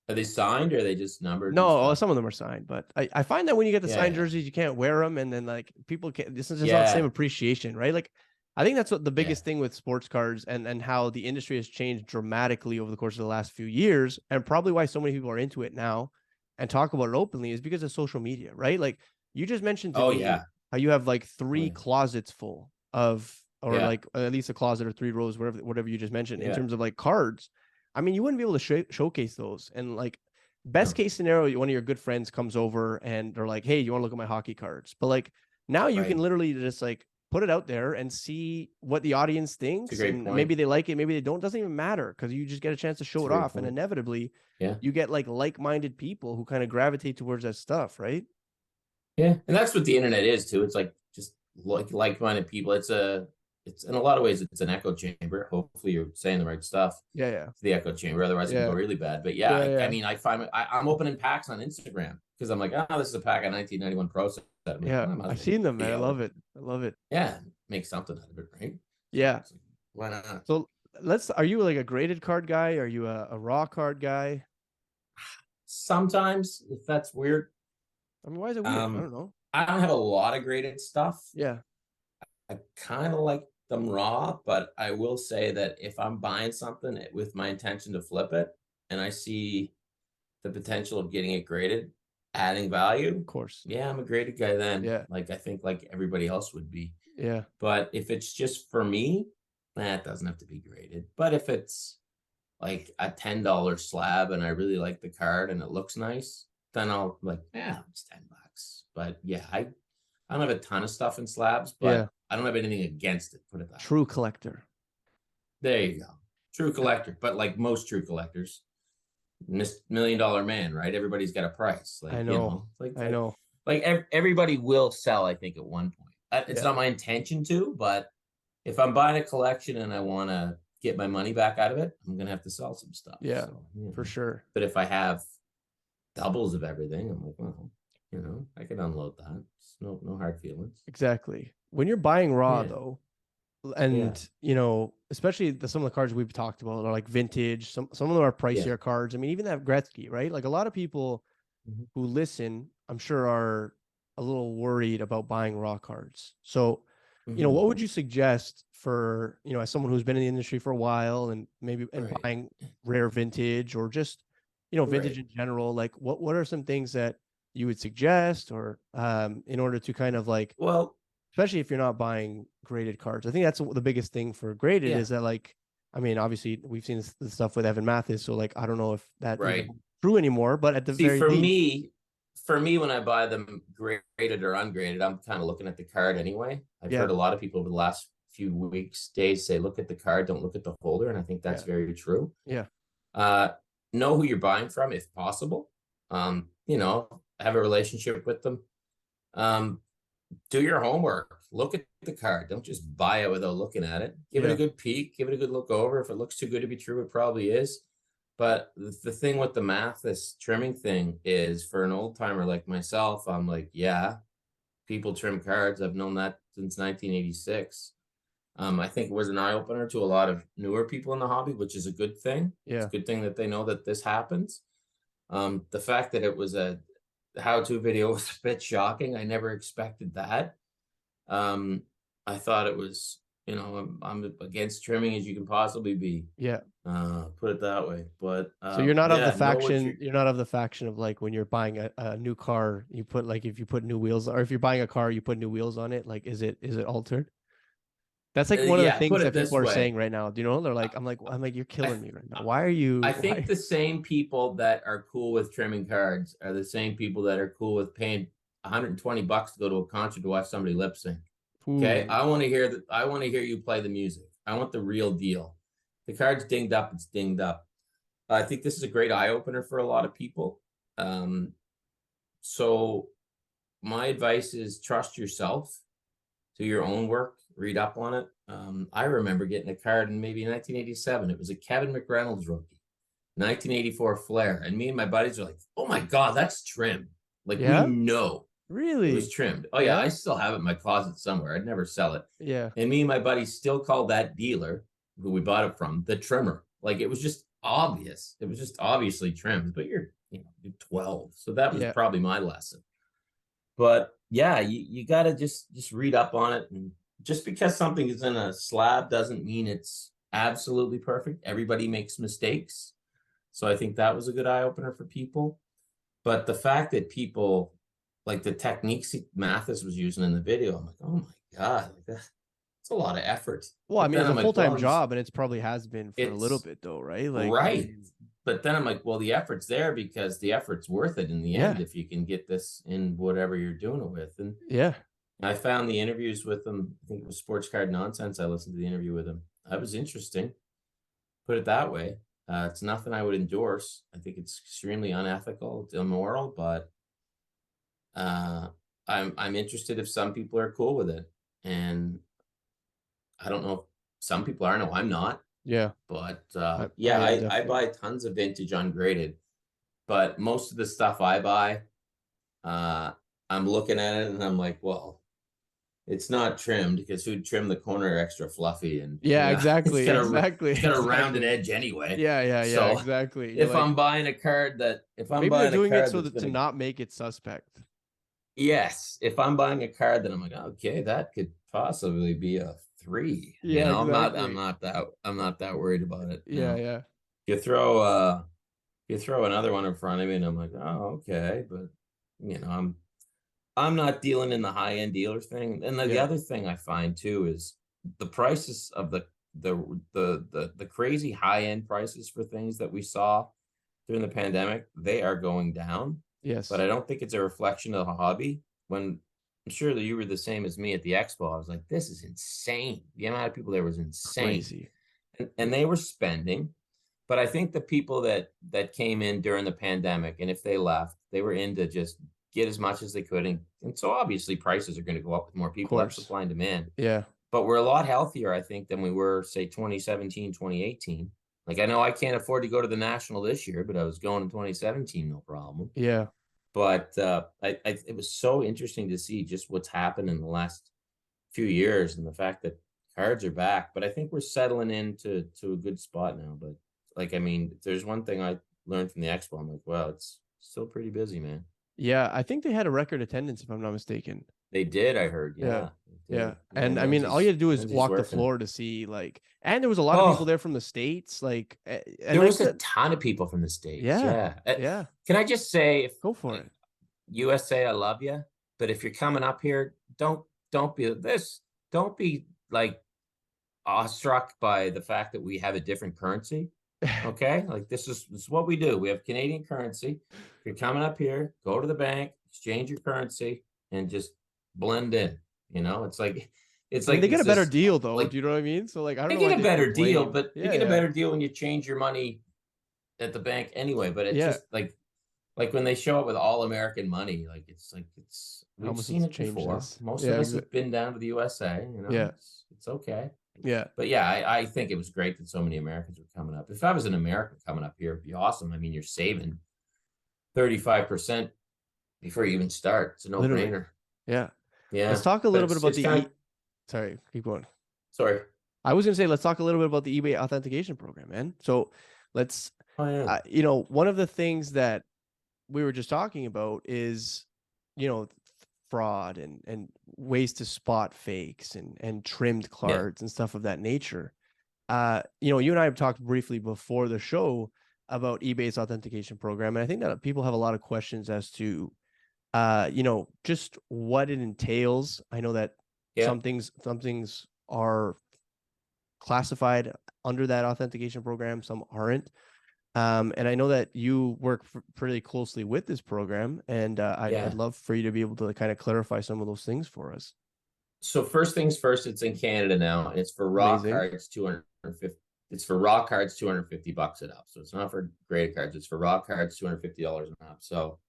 Are they signed or are they just numbered and No, well, stuff? some of them are signed, but I find that when you get the Yeah, signed yeah, jerseys, you can't wear them, and then like people can't. This is just not the same yeah, appreciation, right? Like, I think that's what the yeah. biggest thing with sports cards and how the industry has changed dramatically over the course of the last few years, and probably why so many people are into it now and talk about it openly is because of social media, right? Like you just mentioned to Oh me yeah, how you have like oh three yeah, closets full of, or yeah, like at least a closet or three rows, whatever you just mentioned in yeah. terms of like cards. I mean, you wouldn't be able to showcase those, and like best No, case scenario, one of your good friends comes over and they're like, "Hey, you want to look at my hockey cards?" But like now you can right. literally just like put it out there and see what the audience It's a thinks, great and point. maybe they like it, maybe they don't. Doesn't even matter because you just get a chance to It's show a it great off, and point. inevitably Yeah. you get like-minded people who kind of gravitate towards that stuff, right? Yeah, and that's what the internet is too. It's like just like-minded people. It's in a lot of ways it's an echo chamber. Hopefully you're saying the right stuff. Yeah, yeah, It's the echo chamber. Otherwise it can go yeah, really bad. But yeah, yeah, I yeah, mean, I find I'm opening packs on Instagram because I'm like, oh, this is a pack of 1991 Pro set. I'm like, yeah. well, I might as I've well make seen them, a man. I video. love it. I love it. Yeah, make something out of it, right? So Yeah. it's like, why not? So let's. Are you like a graded card guy? Are you a raw card guy? Sometimes if that's weird. I mean, why is it weird? I Um, don't know. I don't have a lot of graded stuff. Yeah, I kind of like them raw, but I will say that if I'm buying something with my intention to flip it and I see the potential of getting it graded, adding value, of course. yeah, I'm a graded guy then. Yeah, Like I think like everybody else would be. yeah. But if it's just for me, it doesn't have to be graded. But if it's like a $10 slab and I really like the card and it looks nice, then I'll like, yeah, it's $10. But yeah, I don't have a ton of stuff in slabs, Yeah. but I don't have anything against it. Put it that way. True collector. There you go. True collector. But like most true collectors, $1 million man, right? Everybody's got a price. I Like, know. I know. everybody will sell, I think, at one point. It's Yeah. not my intention to, but if I'm buying a collection and I want to get my money back out of it, I'm going to have to sell some stuff. Yeah. So, For sure. but if I have doubles of everything, I'm like, well, I can unload that. It's no hard feelings. Exactly. When you're buying raw Yeah. though, Yeah. and especially some of the cards we've talked about are like vintage. Some of them are Yeah. pricier cards. I mean, even that Gretzky, right? Like a lot of people Mhm. who listen, I'm sure, are a little worried about buying raw cards. So, Mhm. what would you suggest for, as someone who's been in the industry for a while and maybe Right. buying rare vintage or just, vintage Right. in general? Like what are some things that you would suggest or in order to kind of like, Well, especially if you're not buying graded cards? I think that's the biggest thing for graded yeah. is that like, I mean, obviously we've seen this stuff with Evan Mathis. So like, I don't know if that even Right. true anymore, but at the See, very least, for me, when I buy them graded or ungraded, I'm kind of looking at the card anyway. I've yeah, heard a lot of people over the last few weeks, days say, look at the card, don't look at the holder. And I think that's yeah, very true. yeah, Uh, know who you're buying from if possible. Have a relationship with them. Um, do your homework. Look at the card. Don't just buy it without looking at it. Give it a yeah, good peek. Give it a good look over. If it looks too good to be true, it probably is. But the thing with the Mathis trimming thing is for an old timer like myself, I'm like, yeah, people trim cards. I've known that since 1986. I think it was an eye opener to a lot of newer people in the hobby, which is a good thing. It's a yeah, good thing that they know that this happens. The fact that it was a how-to video was a bit shocking. I never expected that. I thought it was You know, I'm against trimming as you can possibly be. Yeah. Put it that way. But So you're not of the yeah, know what you're. faction. You're not of the faction of like when you're buying a new car, you put like if you put new wheels, or if you're buying a car, you put new wheels on it. Like, is it altered? That's like one of the Yeah, things put it that people this are way. saying right now. Do you know? They're I, like, I'm like, you're I killing me right now. Why are you? I think Why? the same people that are cool with trimming cards are the same people that are cool with paying $120 to go to a concert to watch somebody lip sync. Okay, Ooh, I want to hear that. I want to hear you play the music. I want the real deal. The card's dinged up. It's dinged up. I think this is a great eye opener for a lot of people. Um, so my advice is trust yourself, do your own work, read up on it. I remember getting a card in maybe 1987. It was a Kevin McReynolds rookie, 1984 Flair, and me and my buddies are like, "Oh my god, that's trimmed! Like we yeah, know it was really? trimmed." Oh yeah, Yeah, I still have it in my closet somewhere. I'd never sell it. yeah, And me and my buddies still called that dealer who we bought it from the trimmer. Like it was just obvious. It was just obviously trimmed. But you're 12, so that was yeah, probably my lesson. But yeah, you got to just read up on it. And just because something is in a slab doesn't mean it's absolutely perfect. Everybody makes mistakes. So I think that was a good eye opener for people. But the fact that people like the techniques Mathis was using in the video, I'm like, oh my God, like that's a lot of effort. Well, I But mean, then it's a I'm like, full-time well, job, and it's probably has been for a little it's bit though, right? Like, I right. mean, But then I'm like, well, the effort's there because the effort's worth it in the yeah, end if you can get this in whatever you're doing it with. And yeah, I found the interviews with them. I think it was Sports Card Nonsense. I listened to the interview with him. That was interesting. Put it that way. It's nothing I would endorse. I think it's extremely unethical, it's immoral, but uh, I'm interested if some people are cool with it. And I don't know if some people are. No, I'm not. yeah. But I yeah, am I definitely. buy tons of vintage ungraded. But most of the stuff I buy, uh, I'm looking at it and I'm like, well, it's not trimmed because who'd trim the corner extra fluffy and Yeah, it's exactly, got a exactly, it's got a rounded exactly. edge anyway. Yeah, yeah, yeah, So exactly. You're like, if I'm maybe they're buying a doing it card so that's that to gonna not make it suspect. yes, if I'm buying a card that I'm like, okay, that could possibly be a three. You Yeah, know, exactly. I'm not that worried about it Yeah, now. yeah, You throw uh you throw another one in front of me and I'm like, oh, okay, but I'm not dealing in the high end dealer thing. And the yeah. other thing I find too is the prices of the crazy high end prices for things that we saw during the pandemic, they are going down. But Yes, I don't think it's a reflection of the hobby. When I'm sure that you were the same as me at the expo, I was like, this is insane. The amount of people there was insane. crazy. And they were spending. But I think the people that came in during the pandemic, and if they left, they were in to just get as much as they could. And so obviously prices are going to go up with more Of people. That's course. supply and demand. Yeah, But we're a lot healthier, I think, than we were, say, 2017, 2018. Like I know I can't afford to go to the national this year, but I was going in 2017, no problem. yeah. But it was so interesting to see just what's happened in the last few years and the fact that cards are back. But I think we're settling into a good spot now. But like, I mean, if there's one thing I learned from the expo, I'm like, wow, it's still pretty busy, man. Yeah, I think they had a record attendance, if I'm not mistaken. They did, I heard. Yeah. Yeah, they Yeah. did. Yeah, And I mean, all you had to do is Lindsay's walk the working. floor to see like, and there was a lot of people Oh, there from the States, like, and there like was a the, ton of people from the States. yeah, Yeah. yeah, Can I just say, if go for like it. USA, I love you, but if you're coming up here, don't be this. Don't be like awestruck by the fact that we have a different currency. Okay, like this is what we do. We have Canadian currency. If you're coming up here, go to the bank, exchange your currency, and just blend in. It's I mean, like they get it's a better this deal though. like Do you know what I mean? So like, I don't they know why get a they better deal, complain. but they Yeah, get a yeah, better deal when you change your money at the bank anyway. But it's yeah. just like when they show up with all American money, like it's How we've much seen it's it changed before. us. Most of Yeah, us have been down to the USA, yeah, it's okay. yeah. But yeah, I think it was great that so many Americans were coming up. If I was an American coming up here, it'd be awesome. I mean, you're saving 35% before you even start. It's a Literally. no-brainer. Yeah. Let's Yeah. talk a But little bit it's about it's the kind of sorry, keep going. sorry. I was gonna say let's talk a little bit about the eBay authentication program, man. So let's Oh yeah. one of the things that we were just talking about is, you know, fraud and ways to spot fakes and trimmed Yeah. cards and stuff of that nature. You know, you and I have talked briefly before the show about eBay's authentication program, and I think that people have a lot of questions as to, you know, just what it entails. I know that Yeah. some things are classified under that authentication program, some aren't. And I know that you work pretty closely with this program, and I'd Yeah. love for you to be able to kind of clarify some of those things for us. So first things first, it's in Canada now, and it's for raw Amazing. cards, 250. It's for raw cards, $250 and up. So it's not for graded cards. It's for raw cards, $250 and up. So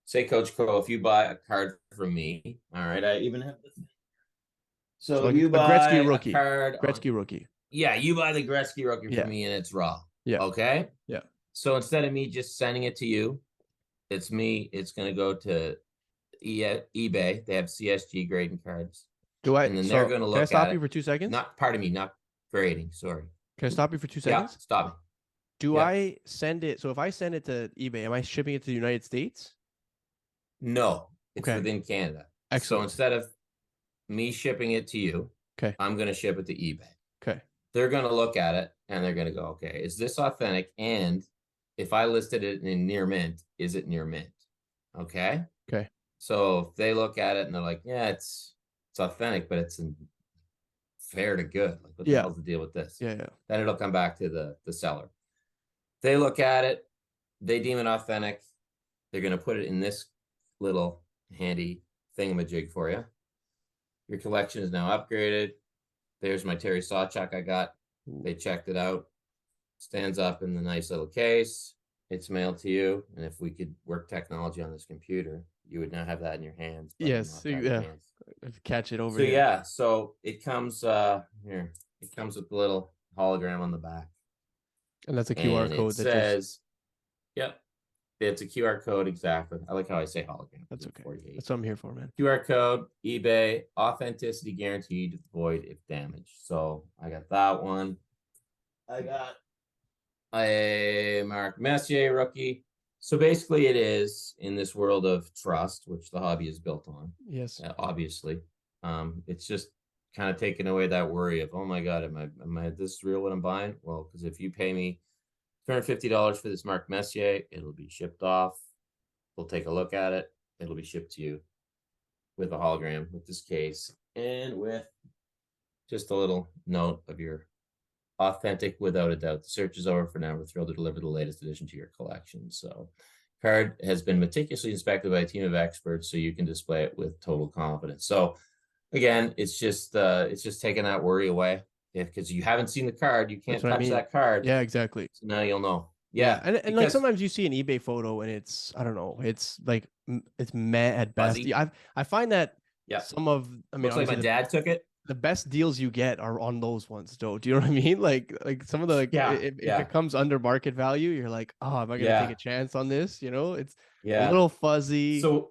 say, Coach Co, if you buy a card from me, all right, I even have this. So So like you a buy Gretzky a rookie, card on, Gretzky rookie. yeah, you buy the Gretzky rookie Yeah. from me and it's raw. Yeah. Okay. Yeah. So instead of me just sending it to you, it's going to go to eBay. They have CSG grading cards. And then they're going to Can I look stop at you it. for 2 seconds? Pardon me, not grading. Sorry. Can I stop you for 2 Yeah, seconds? stop me. Do Yeah. I send it? So if I send it to eBay, am I shipping it to the United States? No, it's Okay. within Canada. Excellent. So instead of me shipping it to you, okay, I'm going to ship it to eBay. Okay. They're going to look at it and they're going to go, okay, is this authentic? And if I listed it in near mint, is it near mint? Okay. Okay. So if they look at it and they're like, yeah, it's authentic, but it's fair to good. Like, what the hell's the deal with this? Yeah. Then it'll come back to the seller. They look at it, they deem it authentic. They're going to put it in this little handy thingamajig for you. Your collection is now upgraded. There's my Terry Sawchuk I got. They checked it out. Stands up in the nice little case. It's mailed to you. And if we could work technology on this computer, you would now have that in your hands. Yes. Yeah. Catch it over so here. Yeah, so it comes here. It comes with a little hologram on the back. And that's a QR and code it says, yep, it's a QR code. Exactly. I like how I say hologram. That's okay. 48. That's what I'm here for, man. QR code, eBay, authenticity guaranteed, void if damaged. So I got that one. I got a Mark Messier rookie. So basically it is in this world of trust, which the hobby is built on. Yes. Obviously. It's just kind of taking away that worry of, oh my God, am I this real what I'm buying? Well, because if you pay me $250 for this Mark Messier, it'll be shipped off. We'll take a look at it. It'll be shipped to you with a hologram, with this case, and with just a little note of your authentic without a doubt. The search is over for now. We're thrilled to deliver the latest addition to your collection. So card has been meticulously inspected by a team of experts so you can display it with total confidence. So again, it's just taking that worry away. Because you haven't seen the card, you can't touch that card. Yeah, exactly. So now you'll know. Yeah. And like sometimes you see an eBay photo and it's, I don't know, it's like it's meh at best. I find that some of, I mean, looks like my dad took it. The best deals you get are on those ones, though. Do you know what I mean? Like some of the if it comes under market value, you're like, oh, am I gonna take a chance on this? You know, it's a little fuzzy. So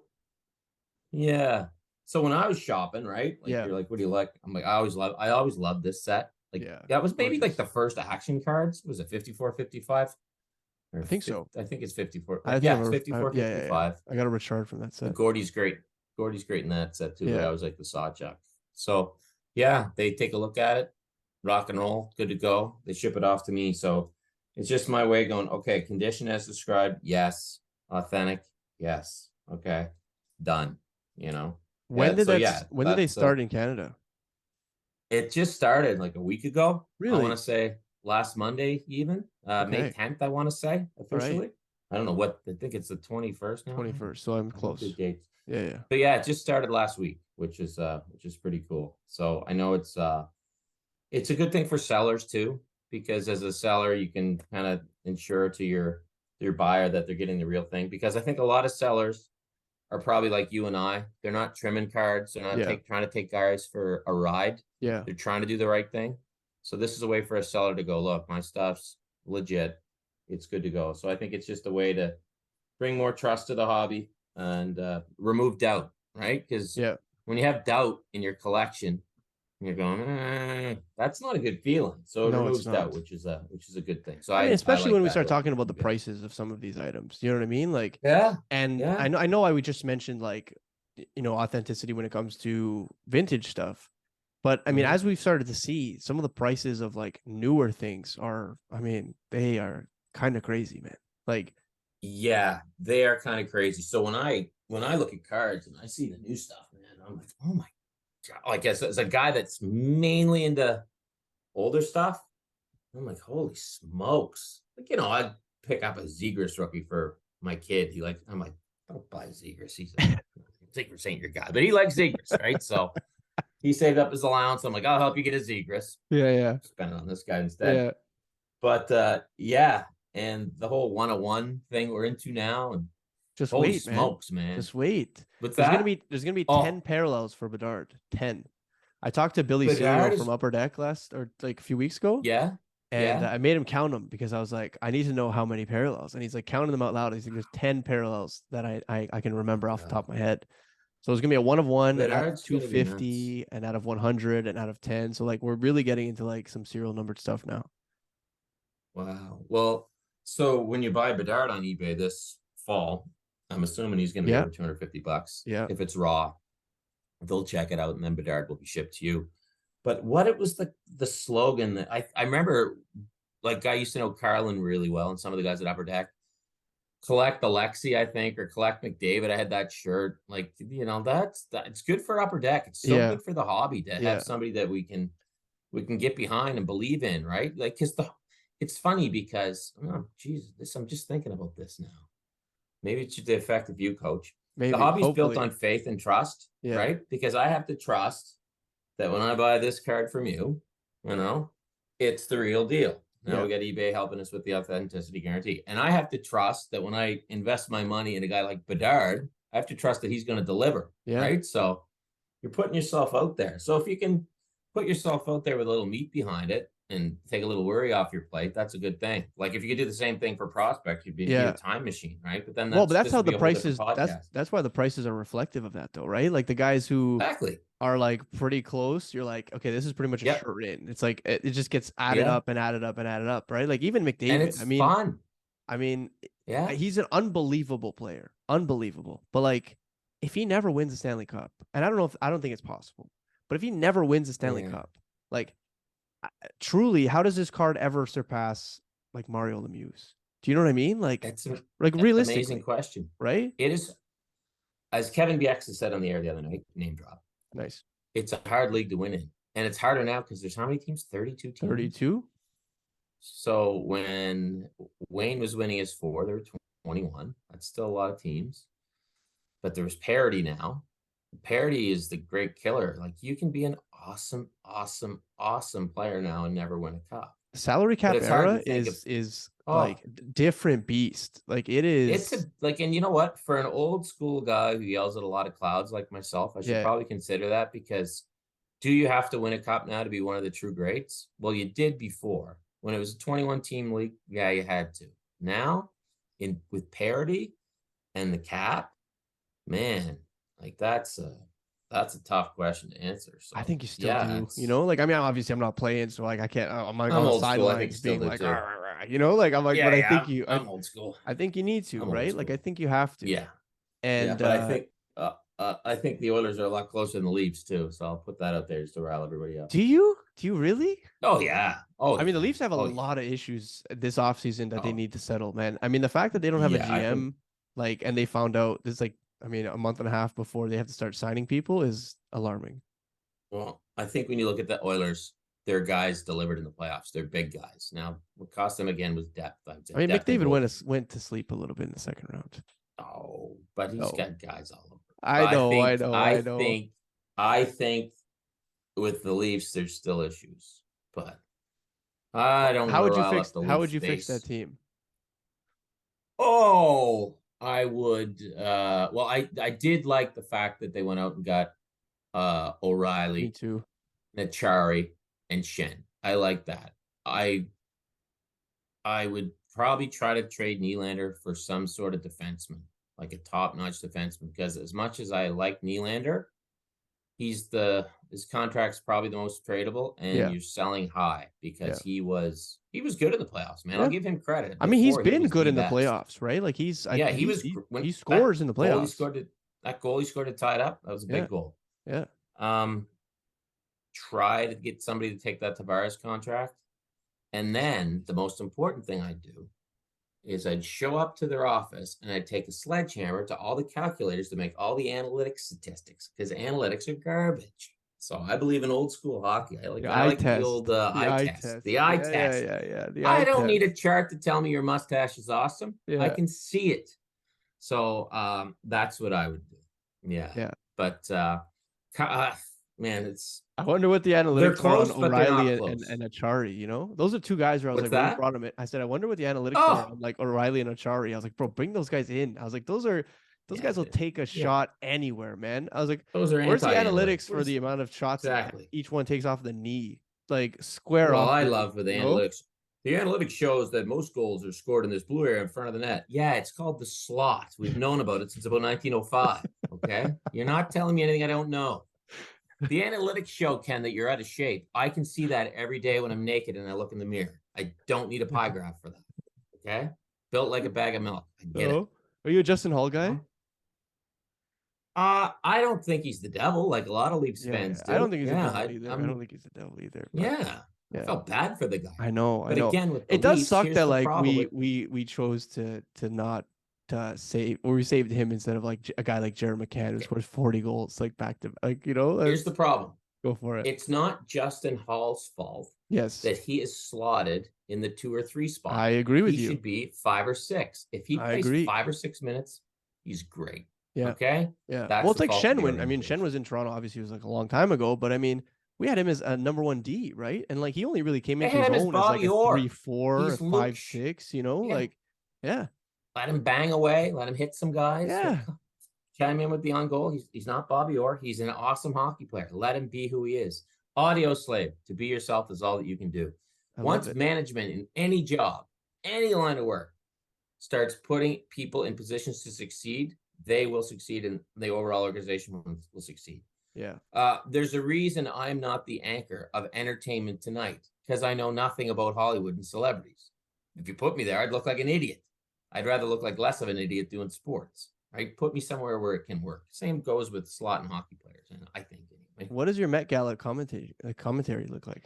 so when I was shopping, right? Like you're like, what do you like? I'm like, I always loved this set. Like that was maybe like the first action cards. Was it 54, 55? I think so. I think it's 54. It's 54, 55. I got a Richard from that set. Gordy's great. Gordy's great in that set too. But I was like the Sawchuk. So yeah, they take a look at it, rock and roll, good to go. They ship it off to me. So it's just my way going, okay, condition as described, yes. Authentic, yes. Okay, done. You know. When did they start in Canada? It just started like a week ago. Really? I want to say last Monday, even May 10th. I want to say officially. Right. I don't know what. I think it's the 21st now. 21st. So I'm close. Good dates. Yeah. But yeah, it just started last week, which is pretty cool. So I know it's a good thing for sellers too, because as a seller, you can kind of ensure to your buyer that they're getting the real thing. Because I think a lot of sellers are probably like you and I. They're not trimming cards. They're not trying to take guys for a ride. Yeah. They're trying to do the right thing. So this is a way for a seller to go, look, my stuff's legit. It's good to go. So I think it's just a way to bring more trust to the hobby and remove doubt, right? Because when you have doubt in your collection, you're going, that's not a good feeling. So it removes doubt, which is a good thing. So especially when we start talking about the prices of some of these items, you know what I mean? Like, I know we just mentioned like, authenticity when it comes to vintage stuff. But I mean, Mhm. as we've started to see, some of the prices of like newer things are, I mean, they are kind of crazy, man. Like, Yeah, they are kind of crazy. So when I look at cards and I see the new stuff, man, I'm like, oh my God. Like as a guy that's mainly into older stuff, I'm like, holy smokes. Like, I'd pick up a Zegras rookie for my kid. I'm like, don't buy Zegras. Zegras ain't your guy, but he likes Zegras, right? So he saved up his allowance. I'm like, I'll help you get a Zegras. yeah, yeah, Spend it on this guy instead. yeah. But yeah, and the whole 101 thing we're into now, and Just holy wait, man. smokes, man. Just wait. What's There's gonna that? be there's gonna be Oh, 10 parallels for Bedard. 10. I talked to Billy Serial Bedard from is, Upper Deck last or like a few weeks ago, yeah, and yeah. I made him count them because I was like, I need to know how many parallels. And he's like counting them out loud. He's like, there's 10 parallels that I can remember off the top Wow. of my head. So it's gonna be a 1 of 1, and out of Bedard's gonna be nuts. 250, and out of 100, and out of 10. So like we're really getting into like some serial numbered stuff now. Wow. Well, so when you buy Bedard on eBay this fall, I'm assuming he's going to be Yeah, over $250. yeah, If it's raw, they'll check it out, and then Bedard will be shipped to you. But what it was the slogan that I remember, like I used to know Carlin really well, and some of the guys at Upper Deck. Collect Alexi, I think, or collect McDavid. I had that shirt. Like, it's good for Upper Deck. It's so yeah, good for the hobby to have yeah. somebody that we can get behind and believe in, right? Like, because it's funny because, oh, geez, I'm just thinking about this now. Maybe it's the effect of you, coach. The Maybe, hobby's built hopefully. on faith and trust, Yeah, right? Because I have to trust that when I buy this card from you, you know, it's the real deal. Now yeah, we got eBay helping us with the authenticity guarantee. And I have to trust that when I invest my money in a guy like Bedard, I have to trust that he's going to deliver, yeah. right? So you're putting yourself out there. So if you can put yourself out there with a little meat behind it and take a little worry off your plate, that's a good thing. Like if you could do the same thing for prospects, you'd be a Yeah. time machine, right? But then Well, but that's this how would be the a whole different prices podcast. that's why the prices are reflective of that though, right? Like the guys who Exactly. are like pretty close, you're like, okay, this is pretty much a Yep. sure in. It's like it just gets added Yeah. up and added up and added up, right? Like even And McDavid. it's fun. I mean, Yeah. he's an unbelievable player, unbelievable. But like, if he never wins a Stanley Cup, and I don't think it's possible, but if he never wins a Stanley Yeah. Cup, like, truly, how does this card ever surpass like Mario Lemieux? Do you know what I mean? It's an Like amazing realistically, question. right? It is, as Kevin Bieksa said on the air the other night, name drop. Nice. It's a hard league to win in. And it's harder now because there's how many teams? 32 teams. 32. So when Wayne was winning his 4, there were 21. That's still a lot of teams. But there's parity now. Parity is the great killer. Like you can be an awesome, awesome, awesome player now and never win a cup. Salary But cap it's hard to era think of, is oh, like different beast. Like it it's is. a like, and you know what? For an old school guy who yells at a lot of clouds like myself, I should Yeah. probably consider that because do you have to win a cup now to be one of the true greats? Well, you did before. When it was a 21 team league, yeah, you had to. Now, in with parity and the cap, man, like that's a tough question to answer. I So think you still yeah, do, it's like, I mean, obviously I'm not playing, so like I can't, I'm like on I'm the old school. I think you sidelines still being do like, too. "Rah, rah, rah," like, I'm like, but Yeah, I yeah, think I'm old school. I think you need to, I'm old right? Like, I school. think you have to. Yeah, yeah, And, but I think the Oilers are a lot closer than the Leafs too. So I'll put that out there just to rile everybody up. do you really? Oh yeah, oh I mean, the yeah, Leafs have a oh yeah, lot of issues this offseason that they oh need to settle, man. I mean, the fact that they don't have a yeah. I think GM, like, and they found out this, like, I mean, a month and a half before they have to start signing people is alarming. Well, I think when you look at the Oilers, their guys delivered in the playoffs. They're big guys. Now, what cost them again was depth. I'd say I mean, depth and McDavid goaltending. went to sleep a little bit in the second round. Oh, but he's Oh, got guys all over. I But I know, I think, know, I I know. think, I think with the Leafs, there's still issues. But I don't want to rile up the How Leafs would you fix that base. team? Oh, I would. Well, I did like the fact that they went out and got Me O'Reilly, too. Nachari, and Shen. I like that. I would probably try to trade Nylander for some sort of defenseman, like a top-notch defenseman, because as much as I like Nylander, his contract's probably the most tradable, and Yeah, you're selling high because yeah, he was good in the playoffs, man. I'll yeah. give him credit. I mean, he's Before he been was good the in the best. playoffs, right? Like Yeah, he was when he that scores in the goal he playoffs. scored. That goal he scored to tie it up, that was a Yeah. big goal. Yeah. Try to get somebody to take that Tavares contract. And then the most important thing I'd do is I'd show up to their office and I'd take a sledgehammer to all the calculators to make all the analytics statistics, because analytics are garbage. So I believe in old school hockey. I The eye like the test. old The eye eye test. test. The eye Yeah, yeah, test. yeah, yeah. The eye I don't need a test. chart to tell me your mustache is awesome. I Yeah. can see it. So that's what I would do. Yeah. Yeah. But man, it's I wonder what the they're analytics are on close, but they're O'Reilly not and close. Achari, you know? Those are two guys where I was What's like really that? proud of it. I said, I wonder what the analytics are Oh, on like O'Reilly and Achari. I was like, bro, bring those guys in. I was like, those yeah, guys will take a yeah. shot anywhere, man. I was like, Those are where's the anti-analytics. analytics for the amount of shots Exactly? each one takes off the knee? Like square Well, off I the love knee, with the you know? analytics. The analytics shows that most goals are scored in this blue area in front of the net. Yeah, it's called the slot. We've known about it since about 1905. Okay, you're not telling me anything I don't know. The analytics show, Ken, that you're out of shape. I can see that every day when I'm naked and I look in the mirror. I don't need a pie graph for that. Okay, built like a bag of milk. I get it. Oh, are you a Justin Hall guy? Huh? I don't think he's the devil like a lot of Leafs Yeah, fans yeah. I don't do. think he's a Yeah, devil either. I don't think he's a devil either. But yeah, I yeah, felt bad for the guy. I know, I But know. again, with the It does Leafs, suck here's that the like problem with we chose to not save, or we saved him instead of like a guy like Jared McCann who okay, scores 40 goals like back to like, you know, here's the problem. go for it. It's not Justin Hall's fault Yes, that he is slotted in the 2 or 3 spot. I agree with He you. should be 5 or 6. If he I plays agree. 5 or 6 minutes, he's great. Yeah, Okay? yeah. Well, That's it's the like fault of Shen the when I mean Shen organization. was in Toronto. Obviously, it was like a long time ago, but I mean we had him as a number one D, right? And like he only really came They into had his him as own as like Bobby a three Orr. four, a He's Luke. 5'6", you know, Yeah. like yeah, Let him bang away. Let him hit some guys. yeah. Chime in with the on goal. He's not Bobby Orr. He's an awesome hockey player. Let him be who he is. Audio slave. To be yourself is all that you can do. I love Once it. management in any job, any line of work, starts putting people in positions to succeed, they will succeed and the overall organization will succeed. Yeah. There's a reason I'm not the anchor of Entertainment Tonight, because I know nothing about Hollywood and celebrities. If you put me there, I'd look like an idiot. I'd rather look like less of an idiot doing sports. Right? Put me somewhere where it can work. Same goes with slot and hockey players, and I think anyway. What does your Met Gala commentary look like?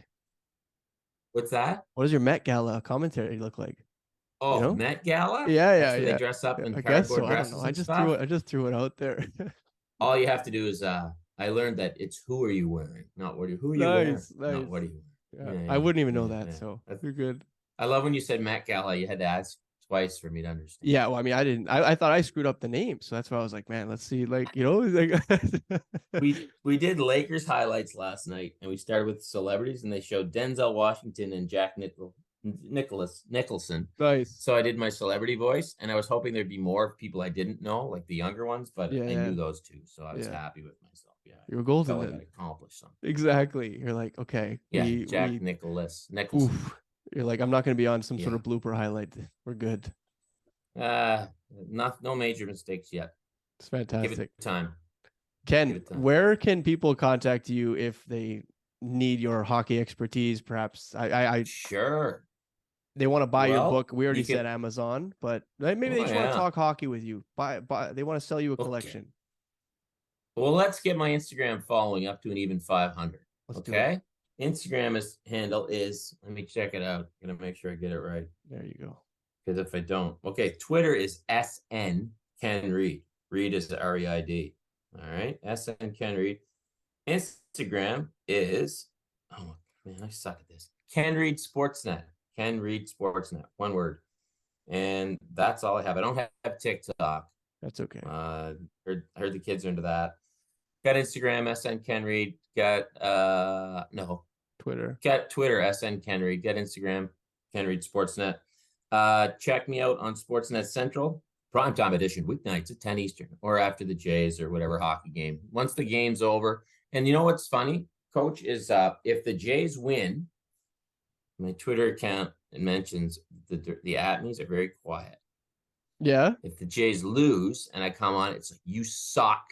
What's that? What does your Met Gala commentary look like? You Oh, know? Met Gala? Yeah, That's yeah, where they yeah. dress up in I guess cardboard so. I don't know. dresses I and just threw stuff. it. I just threw it out there. All you have to do is I learned that it's who are you wearing, not who are you wearing, Nice, not nice. what are you wearing. Yeah, Yeah, I yeah, wouldn't even know yeah, that, yeah. so you're good. I love when you said Met Gala. You had to ask twice for me to understand. Yeah, well, I mean, I didn't. I thought I screwed up the name, so that's why I was like, man, let's see, like, you know, like. We did Lakers highlights last night, and we started with celebrities, and they showed Denzel Washington and Jack Nicholson. Nice. So I did my celebrity voice, and I was hoping there'd be more people I didn't know, like the younger ones, but Yeah, I yeah, knew those two, so I was yeah. happy with myself. Yeah, You were I golden felt like then. I accomplished something. Exactly. You're like, okay, Yeah, Jack we. Nicholson. Oof. You're like, I'm not gonna be on some sort Yeah. of blooper highlight. We're good. No major mistakes yet. It's Give fantastic. it time. Ken, where can people contact you if they need your hockey expertise? Perhaps Sure. they want to buy your Well, book. We already you said can. Amazon, but maybe they Oh just want to yeah. talk hockey with you. Buy. They want to sell you a Okay. collection. Well, let's get my Instagram following up to an even 500. Let's do Okay. Instagram handle is, let me check it out. I'm gonna make sure I get it right. There you go. Because if I don't, okay, Twitter is SN Ken Reid. Reid is the REID. All right, SN Ken Reid. Instagram is, oh man, I suck at this. Ken Reid Sportsnet. Ken Reid Sportsnet. One word. And that's all I have. I don't have TikTok. That's okay. Heard the kids are into that. Got Instagram, SN Ken Reid. Got Twitter. Got Twitter, SN Ken Reid. Got Instagram, Ken Reid Sportsnet. Check me out on Sportsnet Central, primetime edition, weeknights at 10 Eastern, or after the Jays or whatever hockey game. Once the game's over, and you know what's funny, Coach, is if the Jays win, my Twitter account mentions the admins are very quiet. Yeah. If the Jays lose and I come on, it's like, you suck.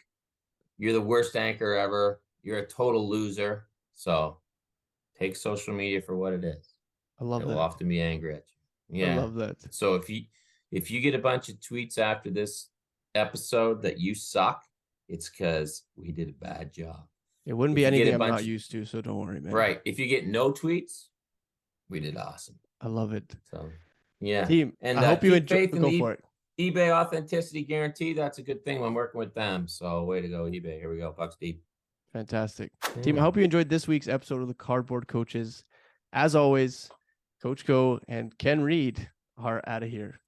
You're the worst anchor ever. You're a total loser. So take social media for what it is. I love that. They'll often be angry at you. Yeah. I love that. So if you get a bunch of tweets after this episode that you suck, it's because we did a bad job. It wouldn't If be you get anything a I'm not bunch, used to, so don't worry, man. right? If you get no tweets, we did awesome. I love it. So, yeah. Team, And I hope you keep enjoy. faith in Go the for it. eBay authenticity guarantee. That's a good thing. I'm working with them. So, way to go, eBay. Here we go. Bucks deep. Fantastic. Yeah. Team, I hope you enjoyed this week's episode of the Cardboard Coaches. As always, Coach Co and Ken Reid are out of here.